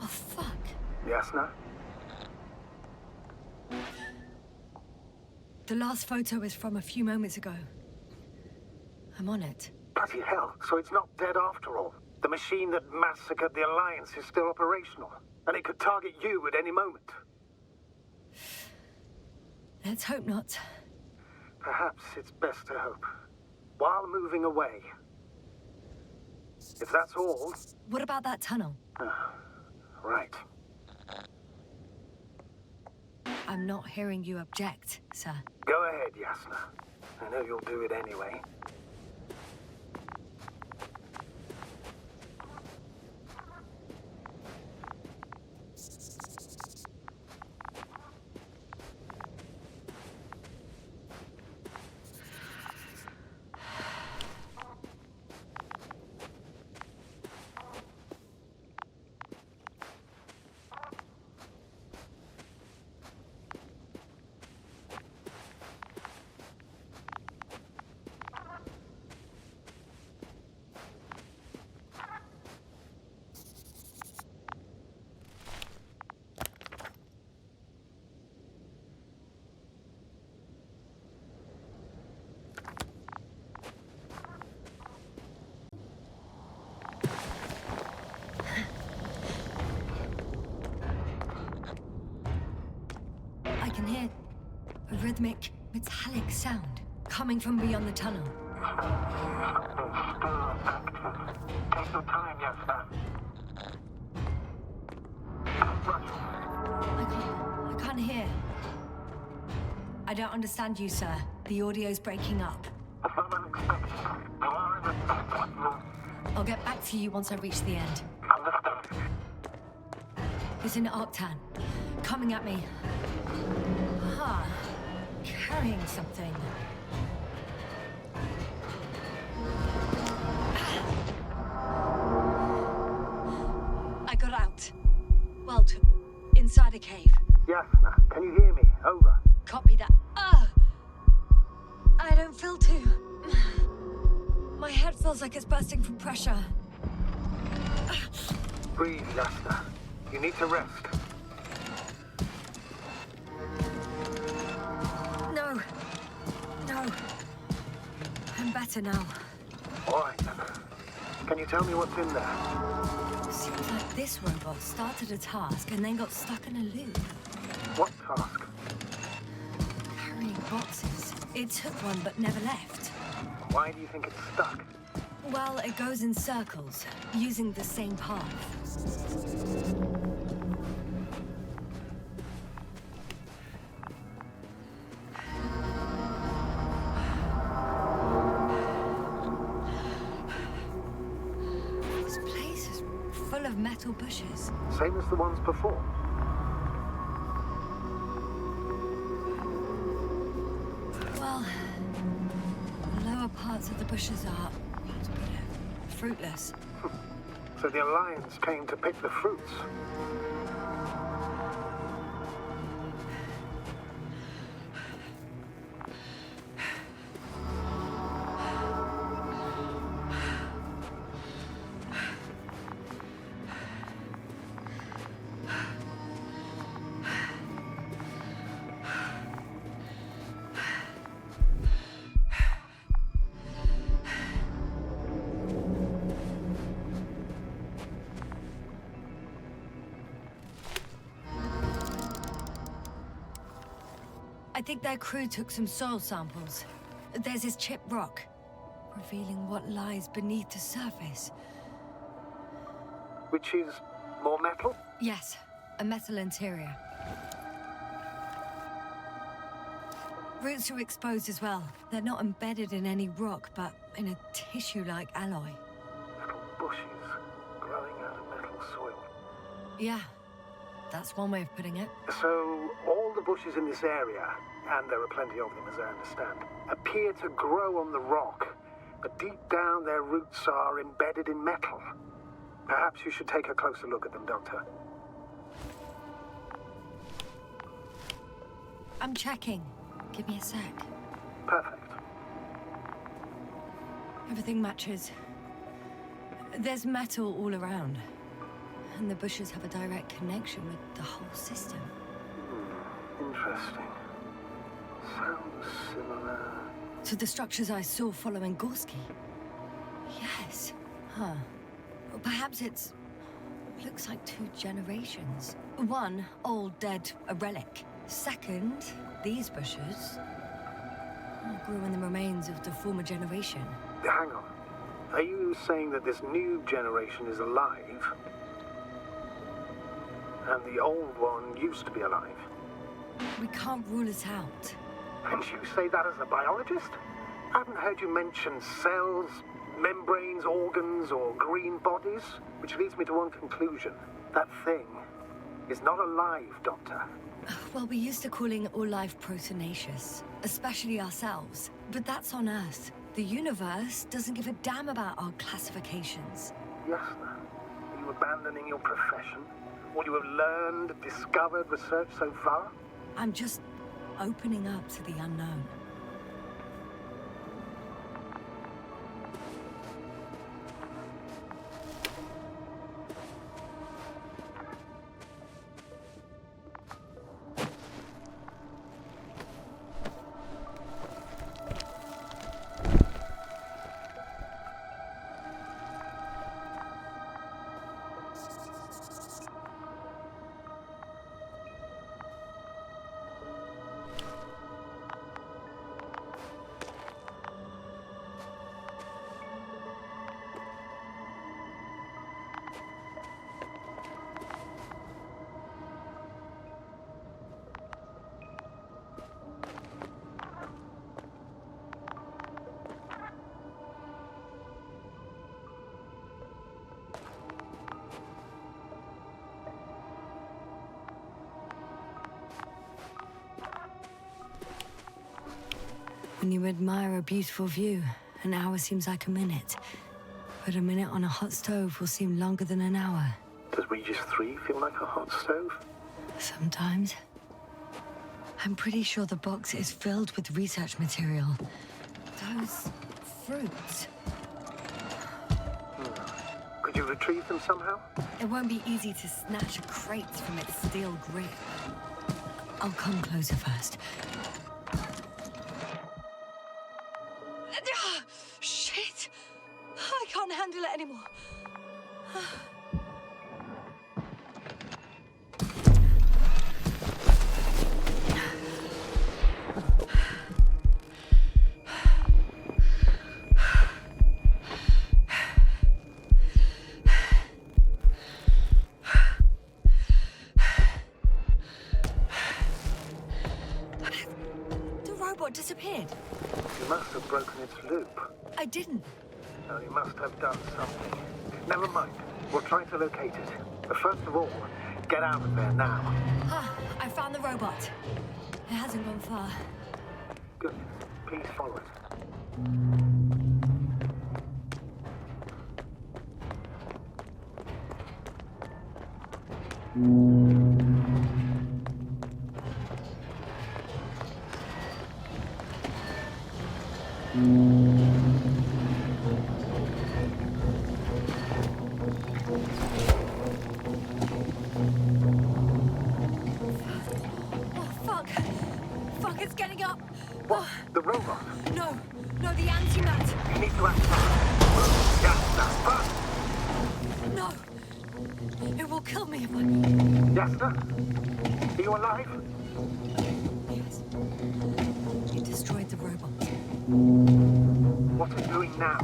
Oh, fuck. Yasna? The last photo is from a few moments ago. I'm on it. Bloody hell, so it's not dead after all. The machine that massacred the Alliance is still operational, and it could target you at any moment. Let's hope not. Perhaps it's best to hope. While moving away. If that's all... What about that tunnel? Right. I'm not hearing you object, sir. Go ahead, Yasna. I know you'll do it anyway. I can hear a rhythmic, metallic sound coming from beyond the tunnel. Take your time, Yasna. I can't hear. I don't understand you, sir. The audio's breaking up. I'll get back to you once I reach the end. It's an Octan. Coming at me. Ah, carrying something. I got out. Well, inside a cave. Yasna, can you hear me? Over. Copy that. I don't feel too... My head feels like it's bursting from pressure. Breathe, Yasna. You need to rest. No. I'm better now. All right, then. Can you tell me what's in there? Seems like this robot started a task and then got stuck in a loop. What task? Carrying boxes. It took one but never left. Why do you think it's stuck? Well, it goes in circles, using the same path. This place is full of metal bushes. Same as the ones before. Well, the lower parts of the bushes are fruitless. So the Alliance came to pick the fruits. I think their crew took some soil samples. There's this chipped rock, revealing what lies beneath the surface. Which is more metal? Yes, a metal interior. Roots are exposed as well. They're not embedded in any rock, but in a tissue-like alloy. Little bushes growing out of metal soil. Yeah, that's one way of putting it. So, all the bushes in this area, and there are plenty of them as I understand, appear to grow on the rock, but deep down their roots are embedded in metal. Perhaps you should take a closer look at them, Doctor. I'm checking. Give me a sec. Perfect. Everything matches. There's metal all around. And the bushes have a direct connection with the whole system. Interesting. Sounds similar. To the structures I saw following Gorski. Yes. Huh. Or perhaps it's... looks like 2 generations. One, old, dead, a relic. Second, these bushes grew in the remains of the former generation. Hang on. Are you saying that this new generation is alive? And the old one used to be alive? We can't rule it out. And you say that as a biologist? I haven't heard you mention cells, membranes, organs, or green bodies, which leads me to one conclusion. That thing is not alive, Doctor. Well, we used to calling all life proteinaceous, especially ourselves. But that's on Earth. The universe doesn't give a damn about our classifications. Yasna, are you abandoning your profession? All you have learned, discovered, researched so far? I'm just opening up to the unknown. When you admire a beautiful view, an hour seems like a minute. But a minute on a hot stove will seem longer than an hour. Does Regis 3 feel like a hot stove? Sometimes. I'm pretty sure the box is filled with research material. Those fruits. Could you retrieve them somehow? It won't be easy to snatch a crate from its steel grip. I'll come closer first. Shit! I can't handle it anymore. The robot disappeared. You must have broken its loop. I didn't. No, you must have done something. Never mind. We'll try to locate it. But first of all, get out of there now. I found the robot. It hasn't gone far. Good. Please follow it. Oh, fuck. Fuck, it's getting up. What? The robot? No, the antimat. You need to act fast. Yes, that's fast. No. It will kill me if I... Yasna? Are you alive? Yes. You destroyed the robot. What are you doing now?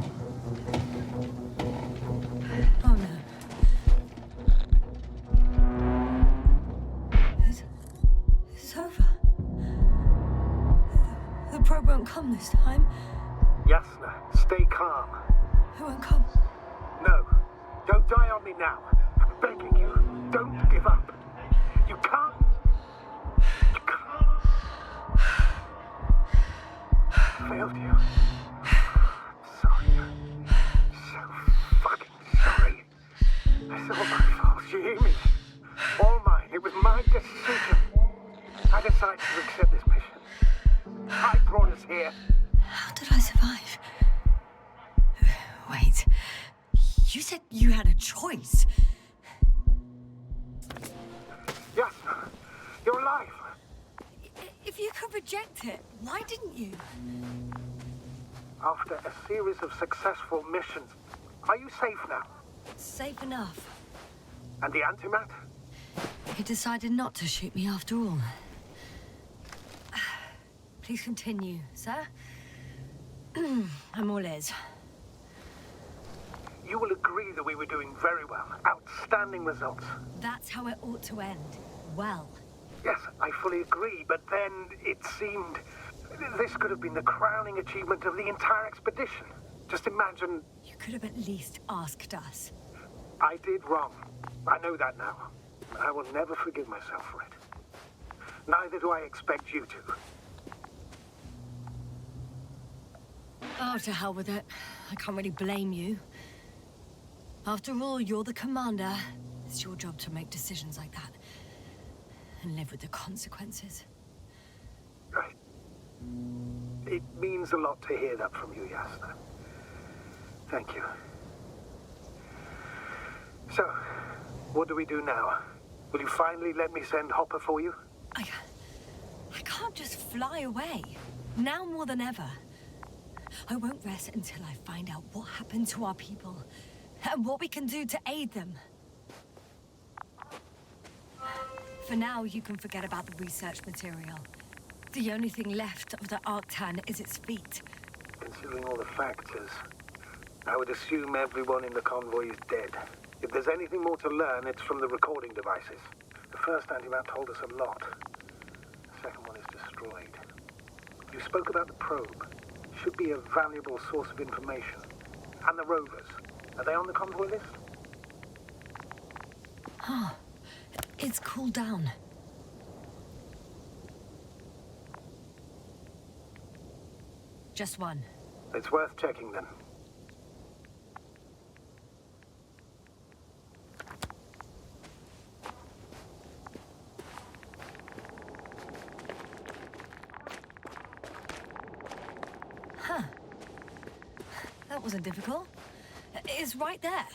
Oh, no. It's over. The probe won't come this time. Yasna, stay calm. It won't come. No, don't die on me now. I'm begging you, don't give up. You can't. You can't. I failed you. Sorry. So fucking sorry. It's all my fault, you hear me? All mine. It was my decision. I decided to accept this mission. I brought us here. How did I survive? Wait. You said you had a choice. Yes, you're alive. If you could reject it, why didn't you? After a series of successful missions, are you safe now? Safe enough. And the antimat? He decided not to shoot me after all. Please continue, sir. I'm all ears. You will agree that we were doing very well. Outstanding results. That's how it ought to end. Well. Yes, I fully agree, but then it seemed... This could have been the crowning achievement of the entire expedition. Just imagine... You could have at least asked us. I did wrong. I know that now. I will never forgive myself for it. Neither do I expect you to. Oh, to hell with it. I can't really blame you. After all, you're the commander. It's your job to make decisions like that. And live with the consequences. Right. It means a lot to hear that from you, Yasna. Thank you. So, what do we do now? Will you finally let me send Hopper for you? I can't just fly away. Now more than ever. I won't rest until I find out what happened to our people. And what we can do to aid them. For now, you can forget about the research material. The only thing left of the Arctan is its feet. Considering all the factors, I would assume everyone in the convoy is dead. If there's anything more to learn, it's from the recording devices. The first antimat told us a lot. The second one is destroyed. You spoke about the probe. Should be a valuable source of information. And the rovers. Are they on the convoy list? Huh. It's cooled down. Just one. It's worth checking then. Huh. That wasn't difficult. It's right there.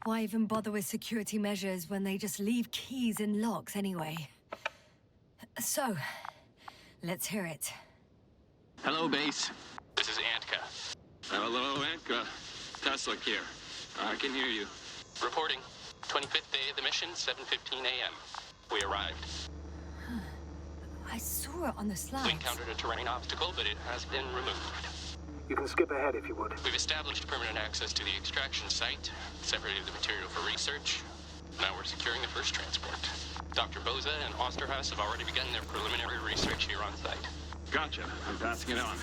Why even bother with security measures when they just leave keys in locks anyway? So, let's hear it. Hello, base. This is Antka. Hello, Antka. Tesla here. I can hear you. Reporting. 25th day of the mission, 7:15 a.m. We arrived. I saw it on the We slides. encountered a terrain obstacle, but it has been removed. You can skip ahead if you would. We've established permanent access to the extraction site, separated the material for research. Now we're securing the first transport. Dr. Boza and Osterhaus have already begun their preliminary research here on site. Gotcha. I'm passing it on.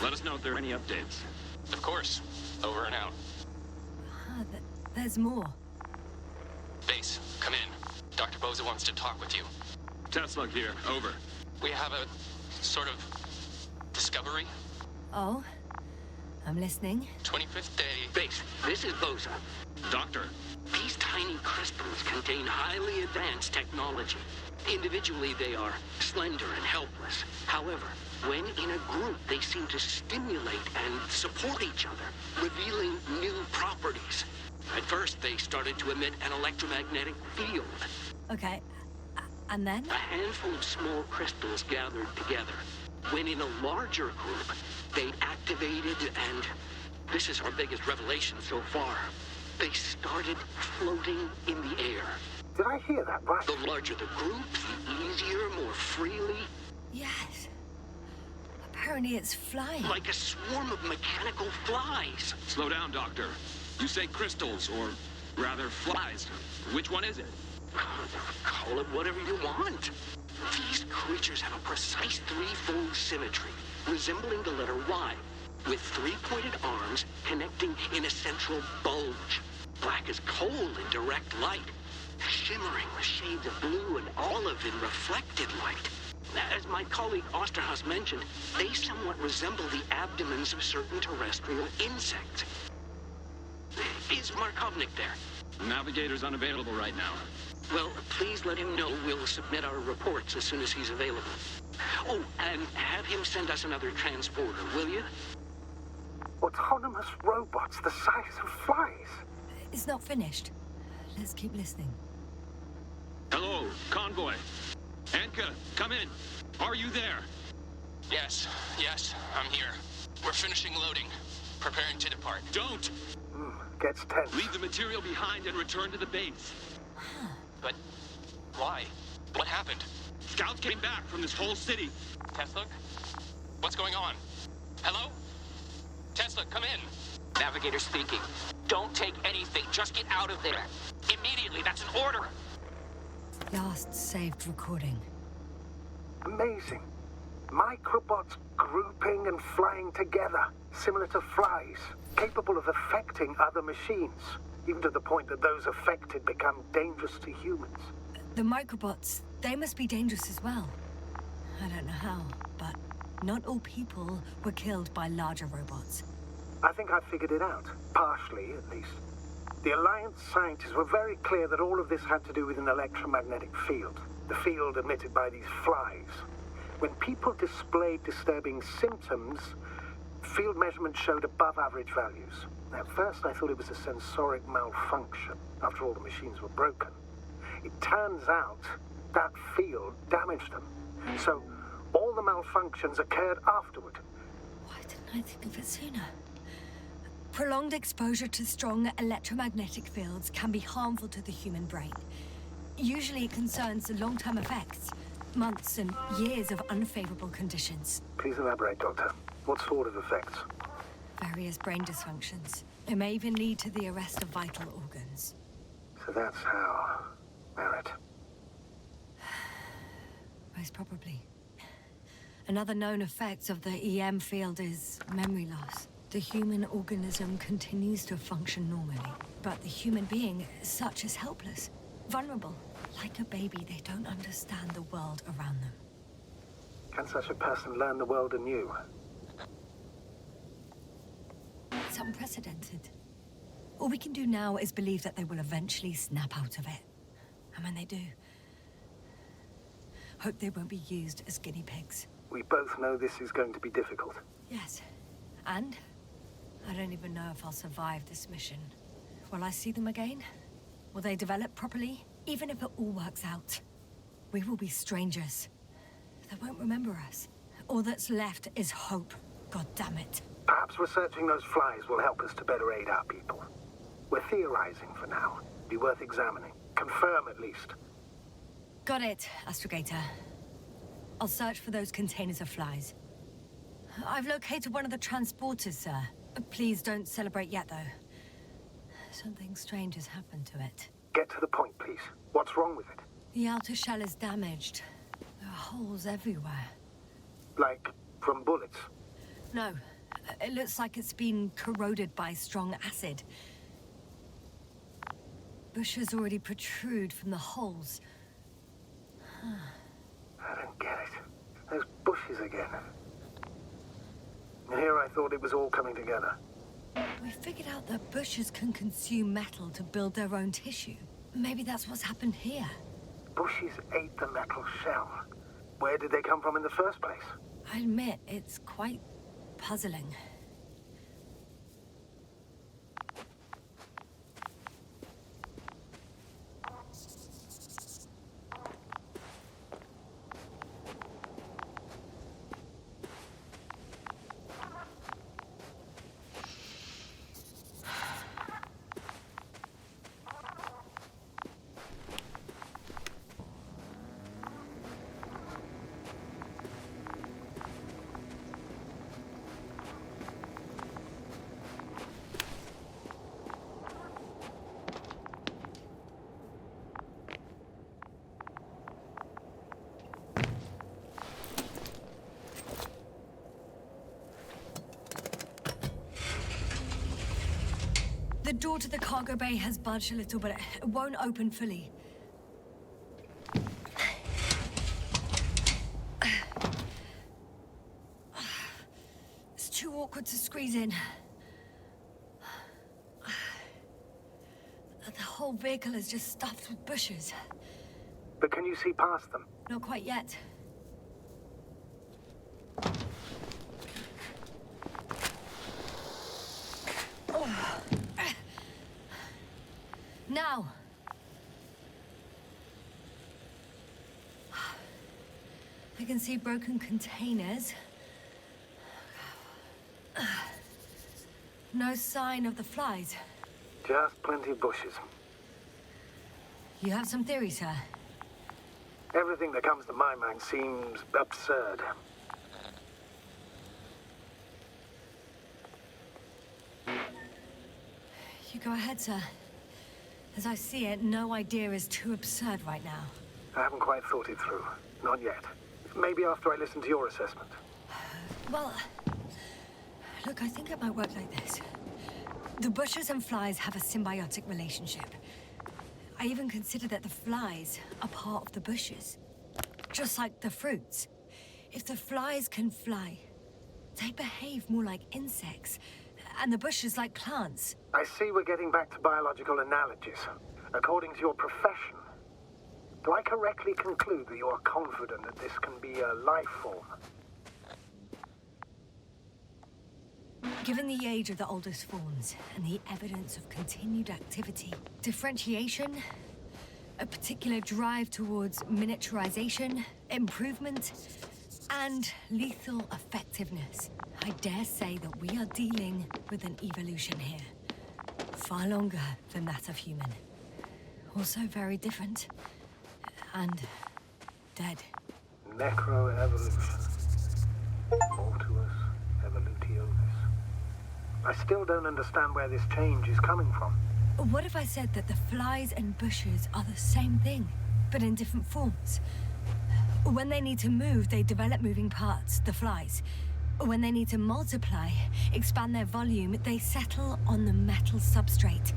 Let us know if there are any updates. Of course. Over and out. There's more. Base, come in. Dr. Boza wants to talk with you. Tesla here. Over. We have a sort of discovery. Oh? I'm listening. 25th day. Base, this is Boza. Doctor. These tiny crystals contain highly advanced technology. Individually, they are slender and helpless. However, when in a group, they seem to stimulate and support each other, revealing new properties. At first, they started to emit an electromagnetic field. Okay. And then? A handful of small crystals gathered together. When in a larger group, they activated and... This is our biggest revelation so far. They started floating in the air. Did I hear that right? The larger the group, the easier, more freely. Yes. Apparently it's flying. Like a swarm of mechanical flies. Slow down, Doctor. You say crystals, or rather flies. Which one is it? Call it whatever you want. These creatures have a precise threefold symmetry, resembling the letter Y. with three-pointed arms connecting in a central bulge. Black as coal in direct light, shimmering with shades of blue and olive in reflected light. As my colleague Osterhaus mentioned, they somewhat resemble the abdomens of certain terrestrial insects. Is Markovnik there? Navigator's unavailable right now. Well, please let him know we'll submit our reports as soon as he's available. Oh, and have him send us another transporter, will you? Autonomous robots the size of flies. It's not finished. Let's keep listening. Hello, convoy. Anka, come in. Are you there? Yes, I'm here. We're finishing loading. Preparing to depart. Don't! Gets tense. Leave the material behind and return to the base. But why? What happened? Scouts came back from this whole city. Tesla? What's going on? Hello? Tesla, come in. Navigator speaking. Don't take anything. Just get out of there. Immediately. That's an order. Last saved recording. Amazing. Microbots grouping and flying together, similar to flies, capable of affecting other machines, even to the point that those affected become dangerous to humans. The microbots, they must be dangerous as well. I don't know how, but not all people were killed by larger robots. I think I figured it out, partially at least. The Alliance scientists were very clear that all of this had to do with an electromagnetic field, the field emitted by these flies. When people displayed disturbing symptoms, field measurements showed above average values. At first I thought it was a sensoric malfunction, after all the machines were broken. It turns out that field damaged them. So all the malfunctions occurred afterward. Why didn't I think of it sooner? Prolonged exposure to strong electromagnetic fields can be harmful to the human brain. Usually it concerns the long-term effects, months and years of unfavorable conditions. Please elaborate, Doctor. What sort of effects? Various brain dysfunctions. It may even lead to the arrest of vital organs. So that's how... Merit. Most probably. Another known effect of the EM field is memory loss. The human organism continues to function normally, but the human being as such is helpless, vulnerable. Like a baby, they don't understand the world around them. Can such a person learn the world anew? It's unprecedented. All we can do now is believe that they will eventually snap out of it. And when they do, hope they won't be used as guinea pigs. We both know this is going to be difficult. Yes. And I don't even know if I'll survive this mission. Will I see them again? Will they develop properly? Even if it all works out, we will be strangers. They won't remember us. All that's left is hope. God damn it. Perhaps researching those flies will help us to better aid our people. We're theorizing for now. Be worth examining. Confirm at least. Got it, Astrogator. I'll search for those containers of flies. I've located one of the transporters, sir. Please don't celebrate yet, though. Something strange has happened to it. Get to the point, please. What's wrong with it? The outer shell is damaged. There are holes everywhere. Like, from bullets? No. It looks like it's been corroded by strong acid. Bushes already protrude from the holes. I don't get it. Those bushes again. And here I thought it was all coming together. We figured out that bushes can consume metal to build their own tissue. Maybe that's what's happened here. Bushes ate the metal shell. Where did they come from in the first place? I admit, it's quite puzzling. The door to the cargo bay has budged a little, but it won't open fully. It's too awkward to squeeze in. The whole vehicle is just stuffed with bushes. But can you see past them? Not quite yet. Now. I can see broken containers. No sign of the flies. Just plenty of bushes. You have some theories, sir? Everything that comes to my mind seems absurd. You go ahead, sir. As I see it, no idea is too absurd right now. I haven't quite thought it through. Not yet. Maybe after I listen to your assessment. Well, look, I think it might work like this. The bushes and flies have a symbiotic relationship. I even consider that the flies are part of the bushes. Just like the fruits. If the flies can fly, they behave more like insects, and the bushes like plants. I see we're getting back to biological analogies. According to your profession, do I correctly conclude that you are confident that this can be a life form? Given the age of the oldest forms and the evidence of continued activity, differentiation, a particular drive towards miniaturization, improvement, and lethal effectiveness, I dare say that we are dealing with an evolution here. Far longer than that of human. Also very different. And dead. Necroevolution. Mortuus evolutionis. I still don't understand where this change is coming from. What if I said that the flies and bushes are the same thing, but in different forms? When they need to move, they develop moving parts, the flies. When they need to multiply, expand their volume, they settle on the metal substrate,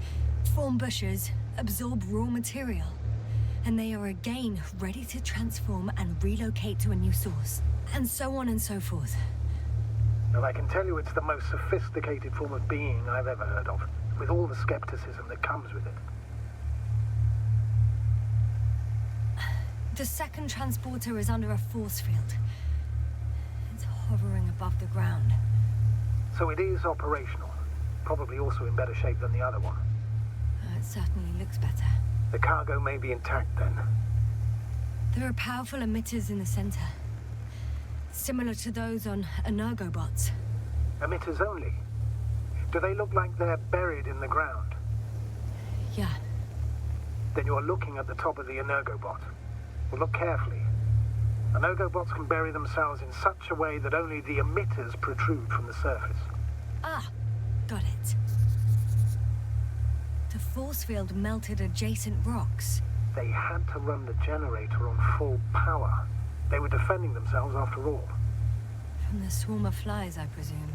form bushes, absorb raw material. And they are again ready to transform and relocate to a new source. And so on and so forth. Well, I can tell you it's the most sophisticated form of being I've ever heard of, with all the skepticism that comes with it. The second transporter is under a force field. It's hovering above the ground. So it is operational. Probably also in better shape than the other one. It certainly looks better. The cargo may be intact then. There are powerful emitters in the center. Similar to those on Energobots. Emitters only? Do they look like they're buried in the ground? Yeah. Then you're looking at the top of the Energobot. Well, look carefully. Energobots can bury themselves in such a way that only the emitters protrude from the surface. Ah, got it. The force field melted adjacent rocks. They had to run the generator on full power. They were defending themselves after all. From the swarm of flies, I presume.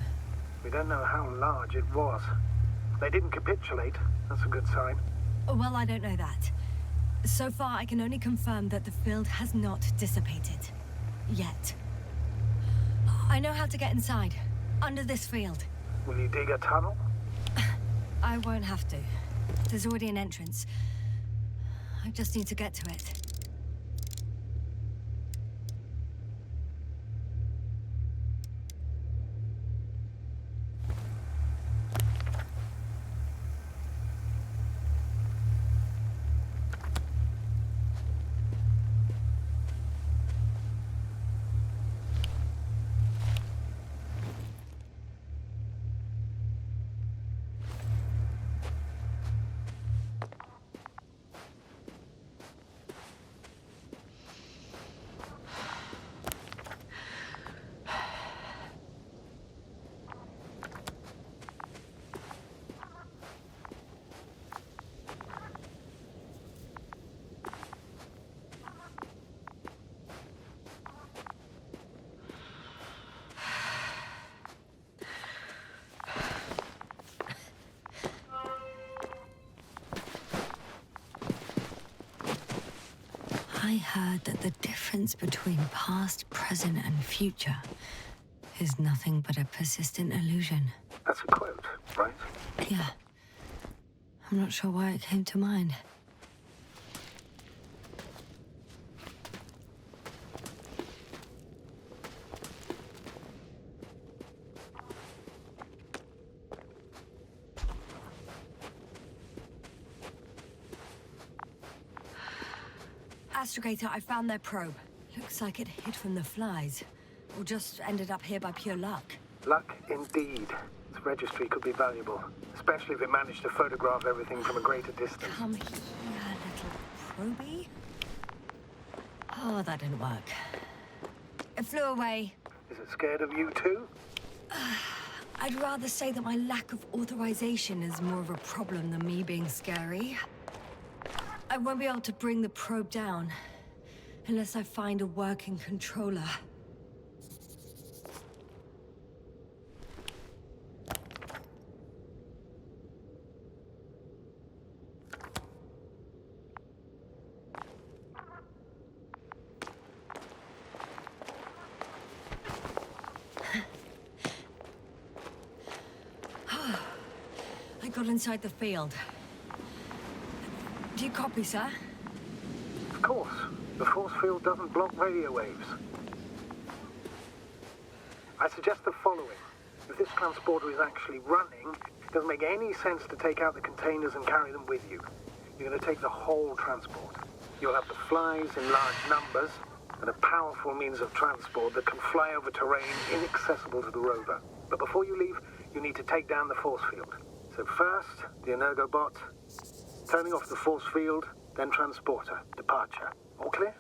We don't know how large it was. They didn't capitulate. That's a good sign. Well, I don't know that. So far, I can only confirm that the field has not dissipated. Yet. I know how to get inside. Under this field. Will you dig a tunnel? I won't have to. There's already an entrance. I just need to get to it. I heard that the difference between past, present, and future is nothing but a persistent illusion. That's a quote, right? Yeah. I'm not sure why it came to mind. Astrogator, I found their probe. Looks like it hid from the flies. Or just ended up here by pure luck. Luck indeed. Its registry could be valuable, especially if it managed to photograph everything from a greater distance. Come here, little probie. Oh, that didn't work. It flew away. Is it scared of you too? I'd rather say that my lack of authorization is more of a problem than me being scary. I won't be able to bring the probe down unless I find a working controller. I got inside the field. Do you copy, sir? Of course. The force field doesn't block radio waves. I suggest the following. If this transporter is actually running, it doesn't make any sense to take out the containers and carry them with you. You're going to take the whole transport. You'll have the flies in large numbers, and a powerful means of transport that can fly over terrain inaccessible to the rover. But before you leave, you need to take down the force field. So first, the Energobot, turning off the force field, then transporter, departure. All clear?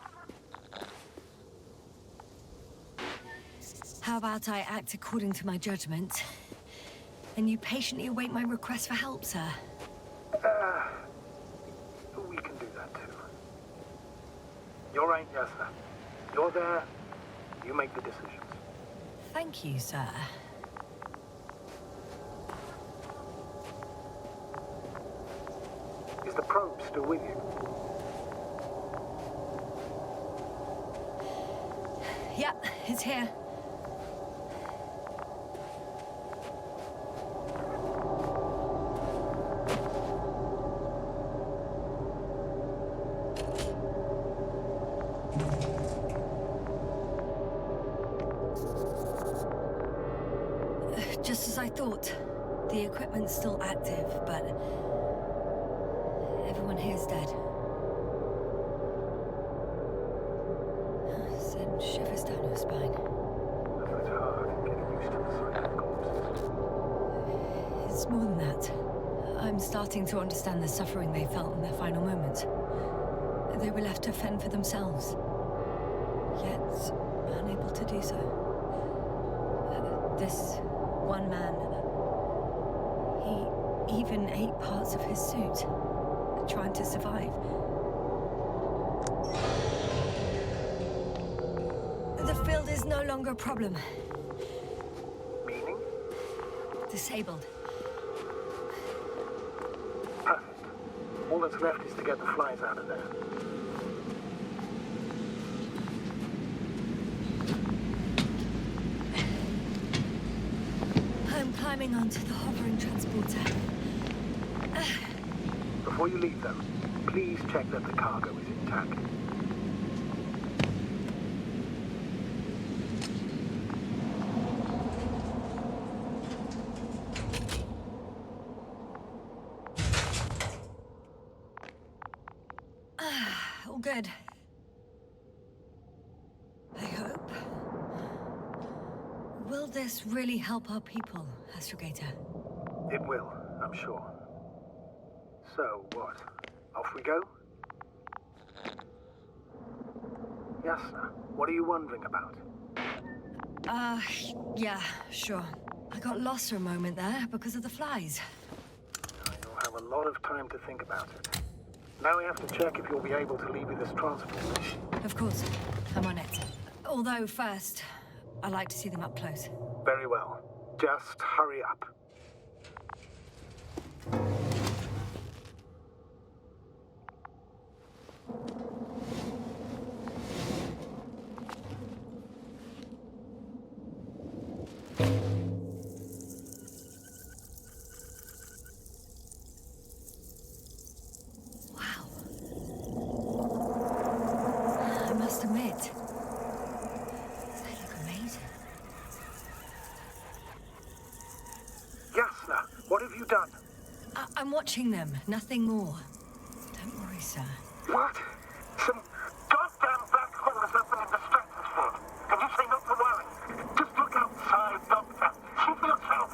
How about I act according to my judgment, and you patiently await my request for help, sir? We can do that too. You're right, Yasna. You're there. You make the decisions. Thank you, sir. Is the probe still with you? Yep, it's here. Just as I thought. The equipment's still active, but everyone here's dead. Send shivers down your spine. It's hard getting used to the sight of corpses. It's more than that. I'm starting to understand the suffering they felt in their final moments. They were left to fend for themselves, yet unable to do so. This one man, he even ate parts of his suit, trying to survive. The field is no longer a problem. Meaning? Disabled. Perfect. All that's left is to get the flies out of there. I'm climbing onto the hovering transporter. Before you leave them, please check that the cargo is intact. All good. I hope. Will this really help our people, Astrogator? It will, I'm sure. So, what? Off we go? Yasna, what are you wondering about? Yeah, sure. I got lost for a moment there because of the flies. You'll have a lot of time to think about it. Now we have to check if you'll be able to leave with this transport. Of course, I'm on it. Although first, I'd like to see them up close. Very well. Just hurry up. I'm watching them, nothing more. Don't worry, sir. What? Some goddamn black hole is open in the stratosphere. And you say not to worry. Just look outside, Doctor. See for yourself.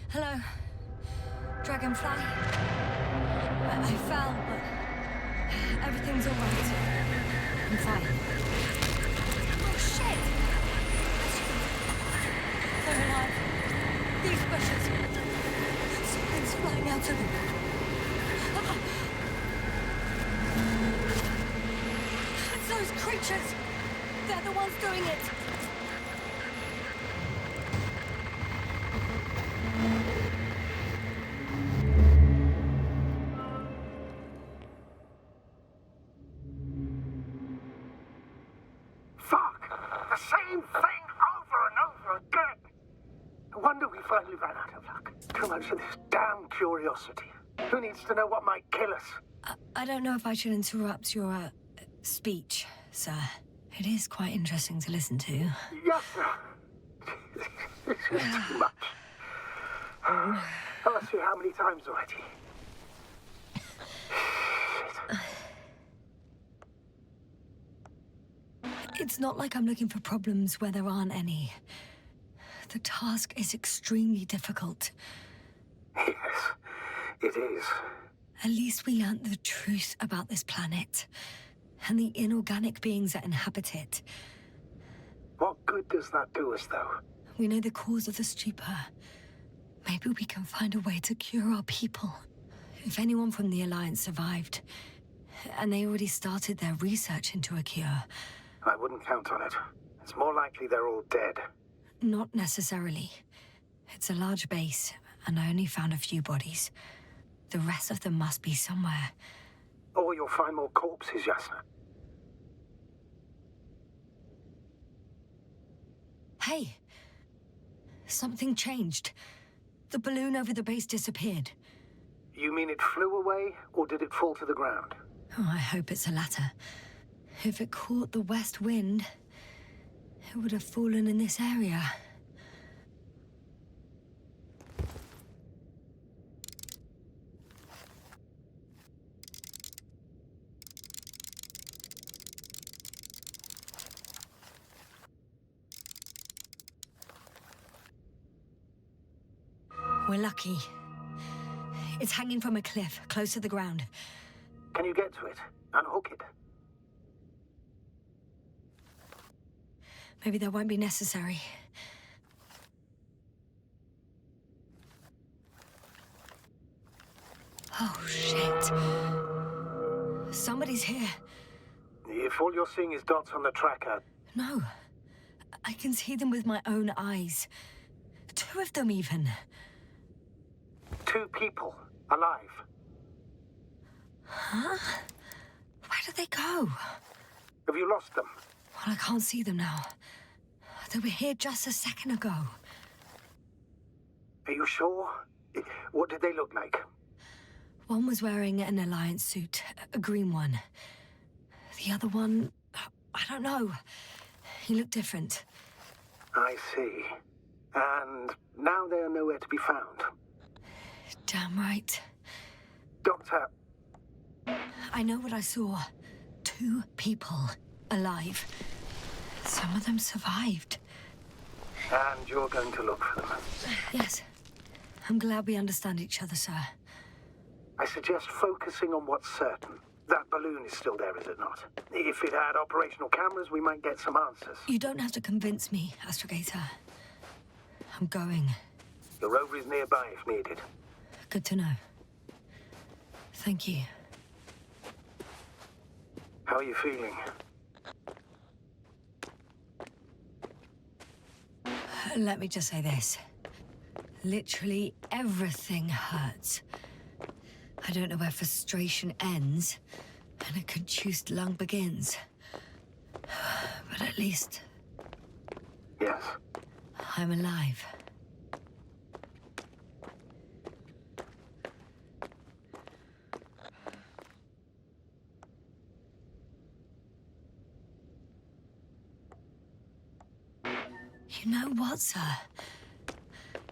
Hello, Dragonfly. I fell, but everything's all right. I'm fine. Oh, shit! They're alive. These bushes. Something's flying out of them. It's those creatures. They're the ones doing it. Fuck! The same thing over and over again! No wonder we finally ran out of luck. Too much of this damn curiosity. Who needs to know what might kill us? I don't know if I should interrupt your speech, sir. It is quite interesting to listen to. Yes, sir. This is too much. I've asked you how many times already? It's not like I'm looking for problems where there aren't any. The task is extremely difficult. Yes, it is. At least we learnt the truth about this planet and the inorganic beings that inhabit it. What good does that do us, though? We know the cause of the stupor. Maybe we can find a way to cure our people. If anyone from the Alliance survived, and they already started their research into a cure. I wouldn't count on it. It's more likely they're all dead. Not necessarily. It's a large base, and I only found a few bodies. The rest of them must be somewhere. Or you'll find more corpses, Yasna. Hey! Something changed. The balloon over the base disappeared. You mean it flew away, or did it fall to the ground? Oh, I hope it's the latter. If it caught the west wind, it would have fallen in this area. We're lucky. It's hanging from a cliff, close to the ground. Can you get to it? Unhook it? Maybe that won't be necessary. Oh, shit. Somebody's here. If all you're seeing is dots on the tracker... No. I can see them with my own eyes. 2 two of them even. 2 people, alive. Huh? Where did they go? Have you lost them? Well, I can't see them now. They were here just a second ago. Are you sure? What did they look like? One was wearing an Alliance suit, a green one. The other one, I don't know. He looked different. I see. And now they are nowhere to be found. Damn right. Doctor, I know what I saw. 2 people alive. Some of them survived. and you're going to look for them. Yes. I'm glad we understand each other, sir. I suggest focusing on what's certain. That balloon is still there, is it not? If it had operational cameras, we might get some answers. You don't have to convince me, Astrogator. I'm going. The rover is nearby if needed. Good to know. Thank you. How are you feeling? Let me just say this. Literally everything hurts. I don't know where frustration ends and a contused lung begins. But at least Yes. I'm alive. You know what, sir?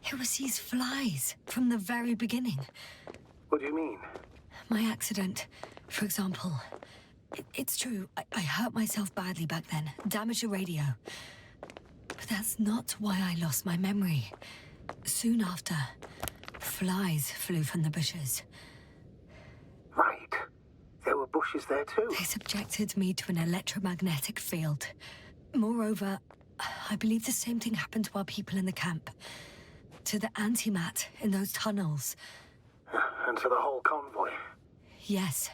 It was these flies from the very beginning. What do you mean? My accident, for example. It's true, I hurt myself badly back then, damaged a radio. But that's not why I lost my memory. Soon after, flies flew from the bushes. Right. There were bushes there too. They subjected me to an electromagnetic field. Moreover, I believe the same thing happened to our people in the camp. To the antimat in those tunnels. And to the whole convoy. Yes.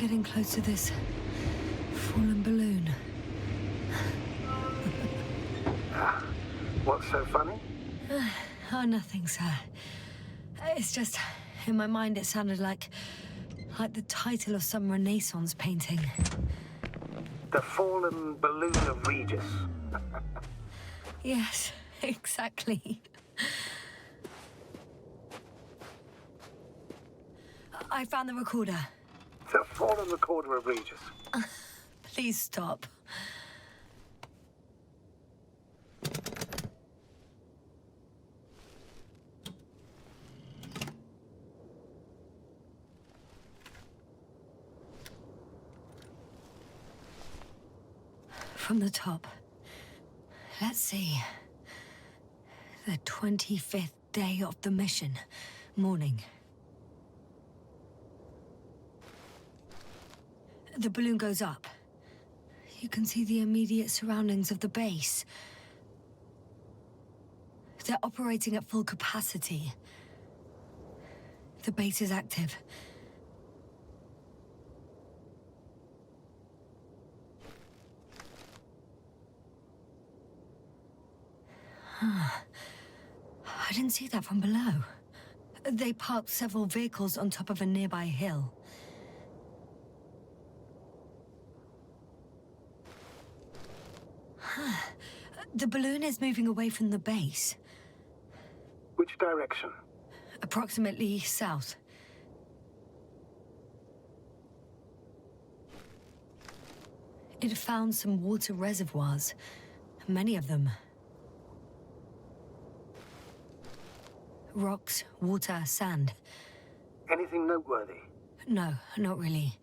getting close to this fallen balloon. What's so funny? Oh, nothing, sir. It's just, in my mind it sounded like the title of some Renaissance painting. The fallen balloon of Regis. Yes, exactly. I found the recorder. The fallen recorder of Regis. Please stop. From the top. Let's see. The 25th day of the mission. Morning. The balloon goes up. You can see the immediate surroundings of the base. They're operating at full capacity. The base is active. I didn't see that from below. They parked several vehicles on top of a nearby hill. The balloon is moving away from the base. Which direction? Approximately south. It found some water reservoirs. Many of them. Rocks, water, sand. Anything noteworthy? No, not really.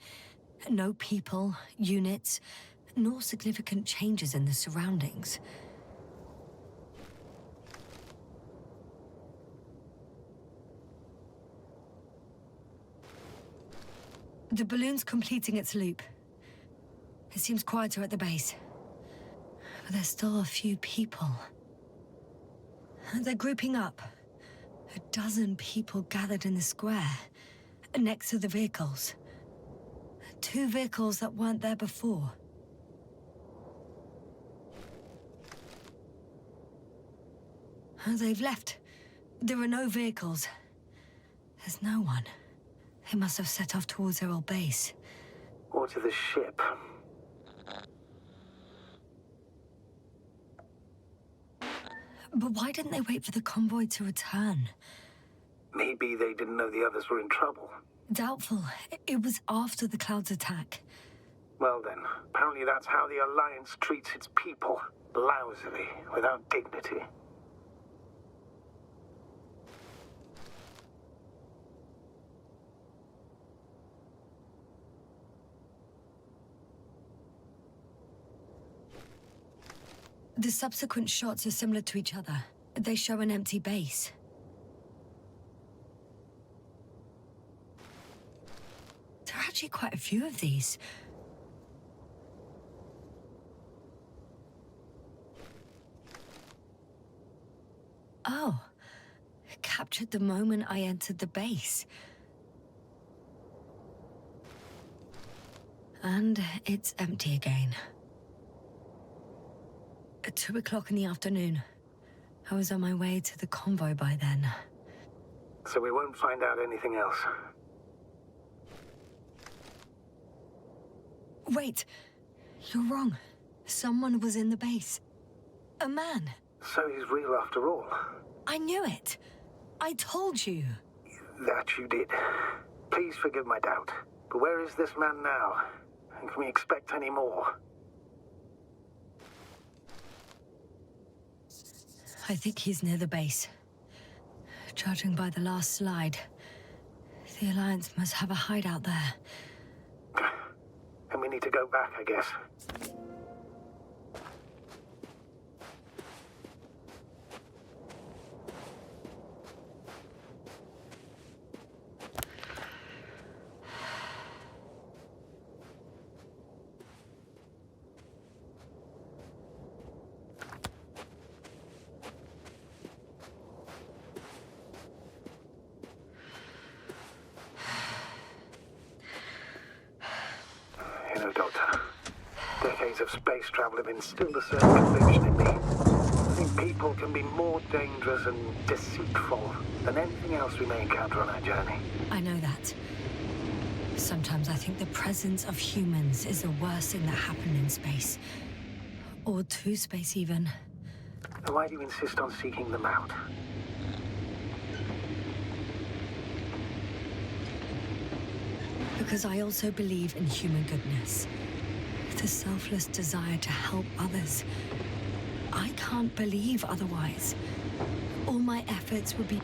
No people, units, nor significant changes in the surroundings. The balloon's completing its loop. It seems quieter at the base. But there's still a few people. They're grouping up. A dozen people gathered in the square, next to the vehicles. 2 vehicles that weren't there before. They've left. There are no vehicles. There's no one. They must have set off towards their old base. Or to the ship. But why didn't they wait for the convoy to return? Maybe they didn't know the others were in trouble. Doubtful. It was after the Cloud's attack. Well then, apparently that's how the Alliance treats its people. Lousily, without dignity. The subsequent shots are similar to each other. They show an empty base. There are actually quite a few of these. Oh, captured the moment I entered the base. And it's empty again. At 2 o'clock in the afternoon. I was on my way to the convoy by then. So we won't find out anything else. Wait, you're wrong. Someone was in the base. A man. So he's real after all. I knew it. I told you. That you did. Please forgive my doubt. But where is this man now? And can we expect any more? I think he's near the base. Judging by the last slide, the Alliance must have a hideout there. And we need to go back, I guess. You know, Doctor, decades of space travel have instilled a certain conviction in me. I think people can be more dangerous and deceitful than anything else we may encounter on our journey. I know that. Sometimes I think the presence of humans is the worst thing that happened in space. Or to space, even. Then why do you insist on seeking them out? Because I also believe in human goodness. The selfless desire to help others. I can't believe otherwise. All my efforts would be...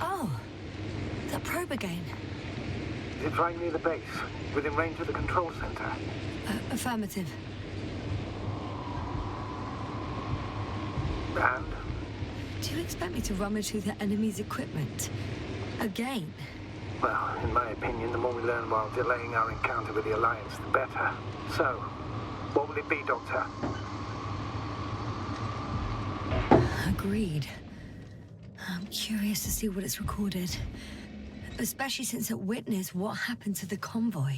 Oh, that probe again. Is it right near the base, within range of the control center? Affirmative. And? Do you expect me to rummage through the enemy's equipment? Again? Well, in my opinion, the more we learn while delaying our encounter with the Alliance, the better. So, what will it be, Doctor? Agreed. I'm curious to see what it's recorded. Especially since it witnessed what happened to the convoy.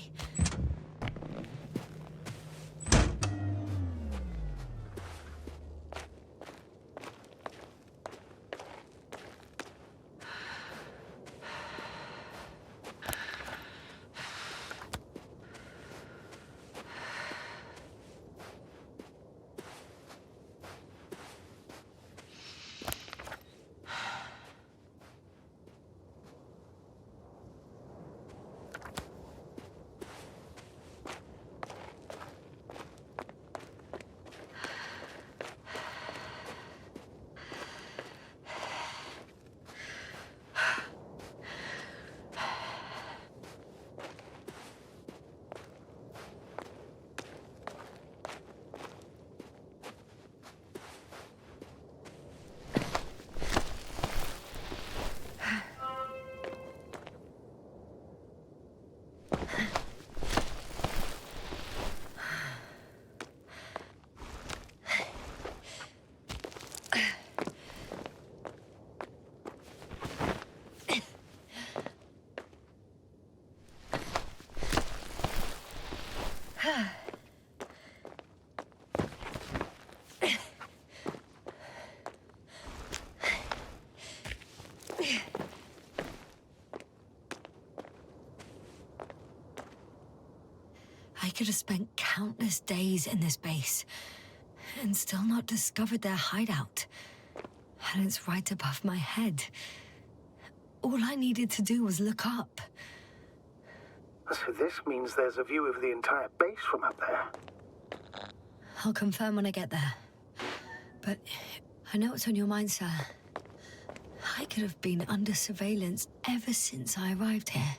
I could have spent countless days in this base and still not discovered their hideout. And it's right above my head. All I needed to do was look up. So this means there's a view of the entire base from up there. I'll confirm when I get there. But I know what's on your mind, sir. I could have been under surveillance ever since I arrived here.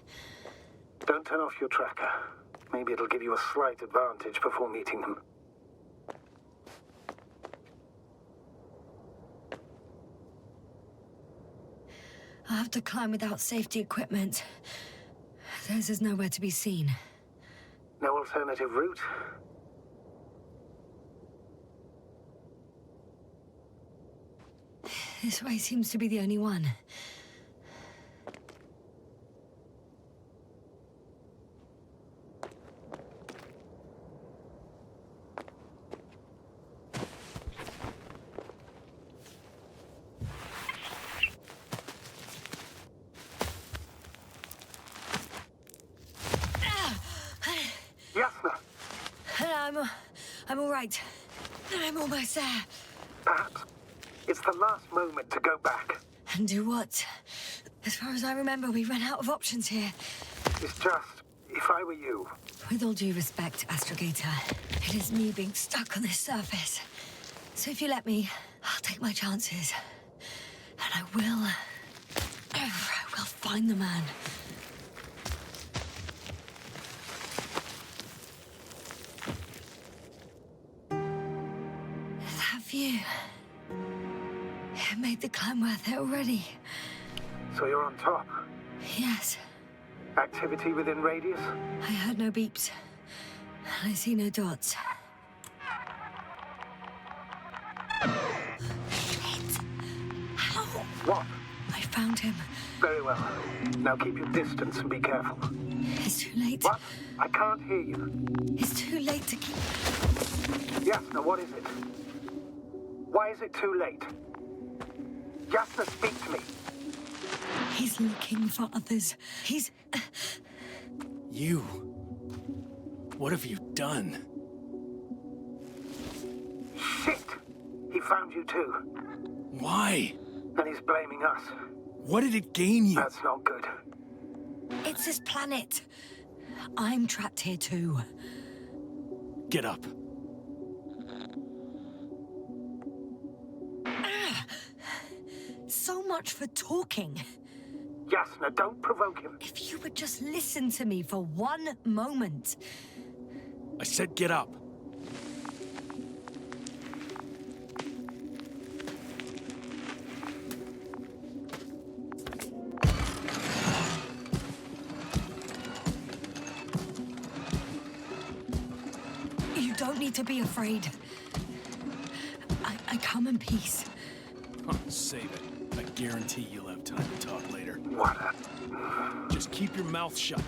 Don't turn off your tracker. Maybe it'll give you a slight advantage before meeting them. I'll have to climb without safety equipment. Theirs is nowhere to be seen. No alternative route? This way seems to be the only one. I'm all right. I'm almost there. Perhaps it's the last moment to go back. And do what? As far as I remember, we ran out of options here. It's just, if I were you... With all due respect, Astrogator, it is me being stuck on this surface. So if you let me, I'll take my chances. And I will find the man. You. It made the climb worth it already. So you're on top? Yes. Activity within radius? I heard no beeps. And I see no dots. Shit! How? What? I found him. Very well. Now keep your distance and be careful. It's too late. late. What? I can't hear you. It's too late to keep... Yasna, what is it? Why is it too late? Yasna, speak to me. He's looking for others. He's... You... What have you done? Shit! He found you too. Why? And he's blaming us. What did it gain you? That's not good. It's his planet. I'm trapped here too. Get up. So much for talking. Yasna, don't provoke him. If you would just listen to me for one moment. I said get up. You don't need to be afraid. I come in peace. Oh, save it. I guarantee you'll have time to talk later. What a... Just keep your mouth shut.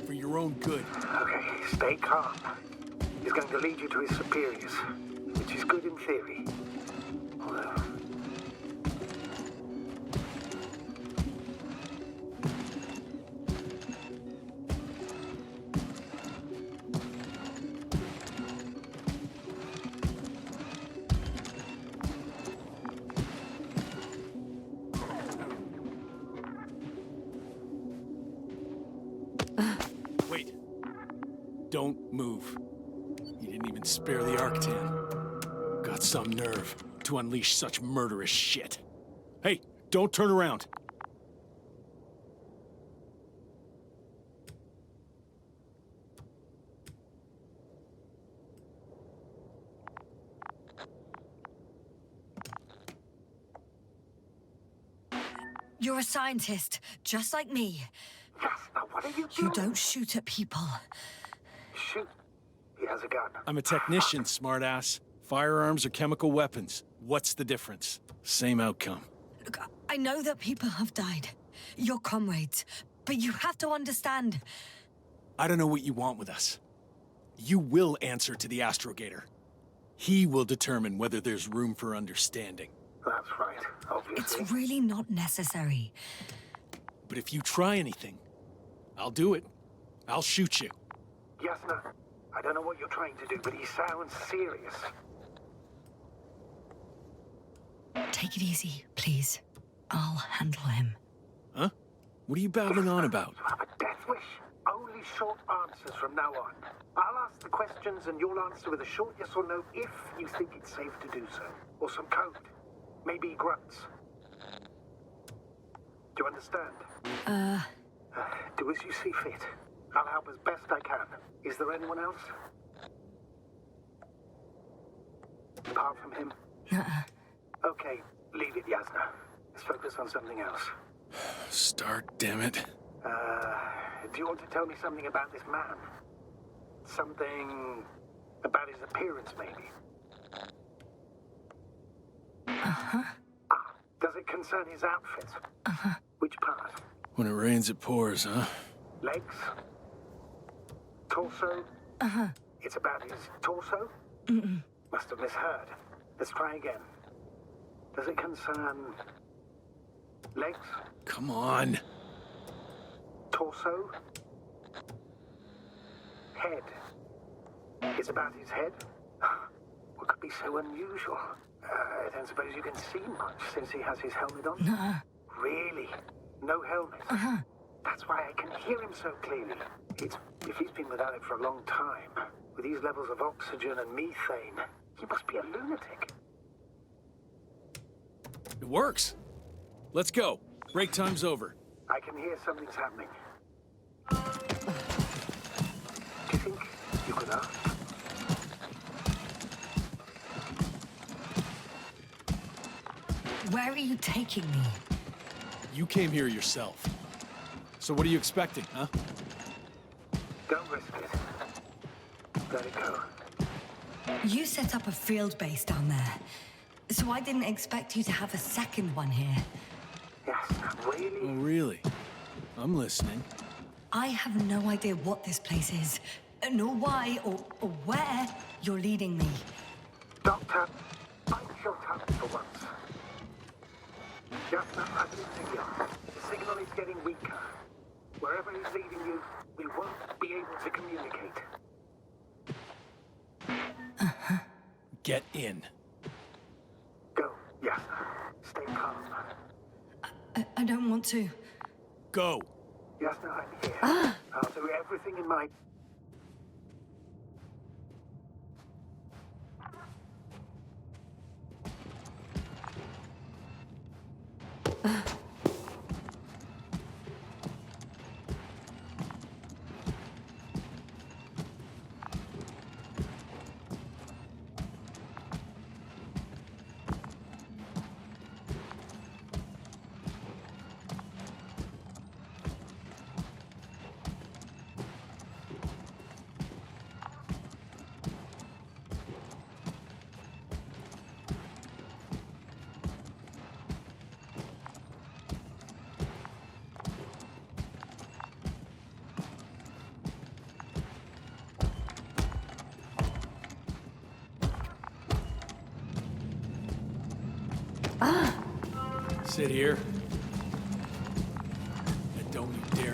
For your own good. Okay, stay calm. He's going to lead you to his superiors, which is good in theory. Although... Wait. Don't move. You didn't even spare the Arctan. Got some nerve to unleash such murderous shit. Hey, don't turn around. You're a scientist, just like me. Yasna, what are you doing? You don't shoot at people. Shoot. He has a gun. I'm a technician, smartass. Firearms or chemical weapons. What's the difference? Same outcome. Look, I know that people have died. Your comrades. But you have to understand. I don't know what you want with us. You will answer to the Astrogator. He will determine whether there's room for understanding. That's right, obviously. It's really not necessary. But if you try anything, I'll do it. I'll shoot you. Yasna, I don't know what you're trying to do, but he sounds serious. Take it easy, please. I'll handle him. Huh? What are you babbling on about? A death wish? Only short answers from now on. I'll ask the questions and you'll answer with a short yes or no if you think it's safe to do so. Or some code. Maybe grunts. Do you understand? Do as you see fit. I'll help as best I can. Is there anyone else? Apart from him? Okay, leave it, Yasna. Let's focus on something else. Start, damn it. Do you want to tell me something about this man? Something about his appearance, maybe? Does it concern his outfit? Which part? When it rains, it pours, huh? Legs? Torso? It's about his torso? Must have misheard. Let's try again. Does it concern... legs? Come on. Torso? Head? It's about his head? What could be so unusual? I don't suppose you can see much since he has his helmet on? Really? No helmet? That's why I can hear him so clearly. If he's been without it for a long time, with these levels of oxygen and methane, he must be a lunatic. It works. Let's go. Break time's over. I can hear something's happening. Do you think you could ask? Where are you taking me? You came here yourself. So what are you expecting, huh? Don't risk it. Let it go. You set up a field base down there. So I didn't expect you to have a second one here. Yes, really? Oh, really? I'm listening. I have no idea what this place is, nor why or where you're leading me. Doctor, bite your tongue for once. Jasna, I'm losing you. The signal is getting weaker. Wherever he's leading you, we won't be able to communicate. Get in. Go, Jasna. Stay calm. I don't want to. Go. Jasna, I'm here. I'll do everything in my... Sit here. And don't you dare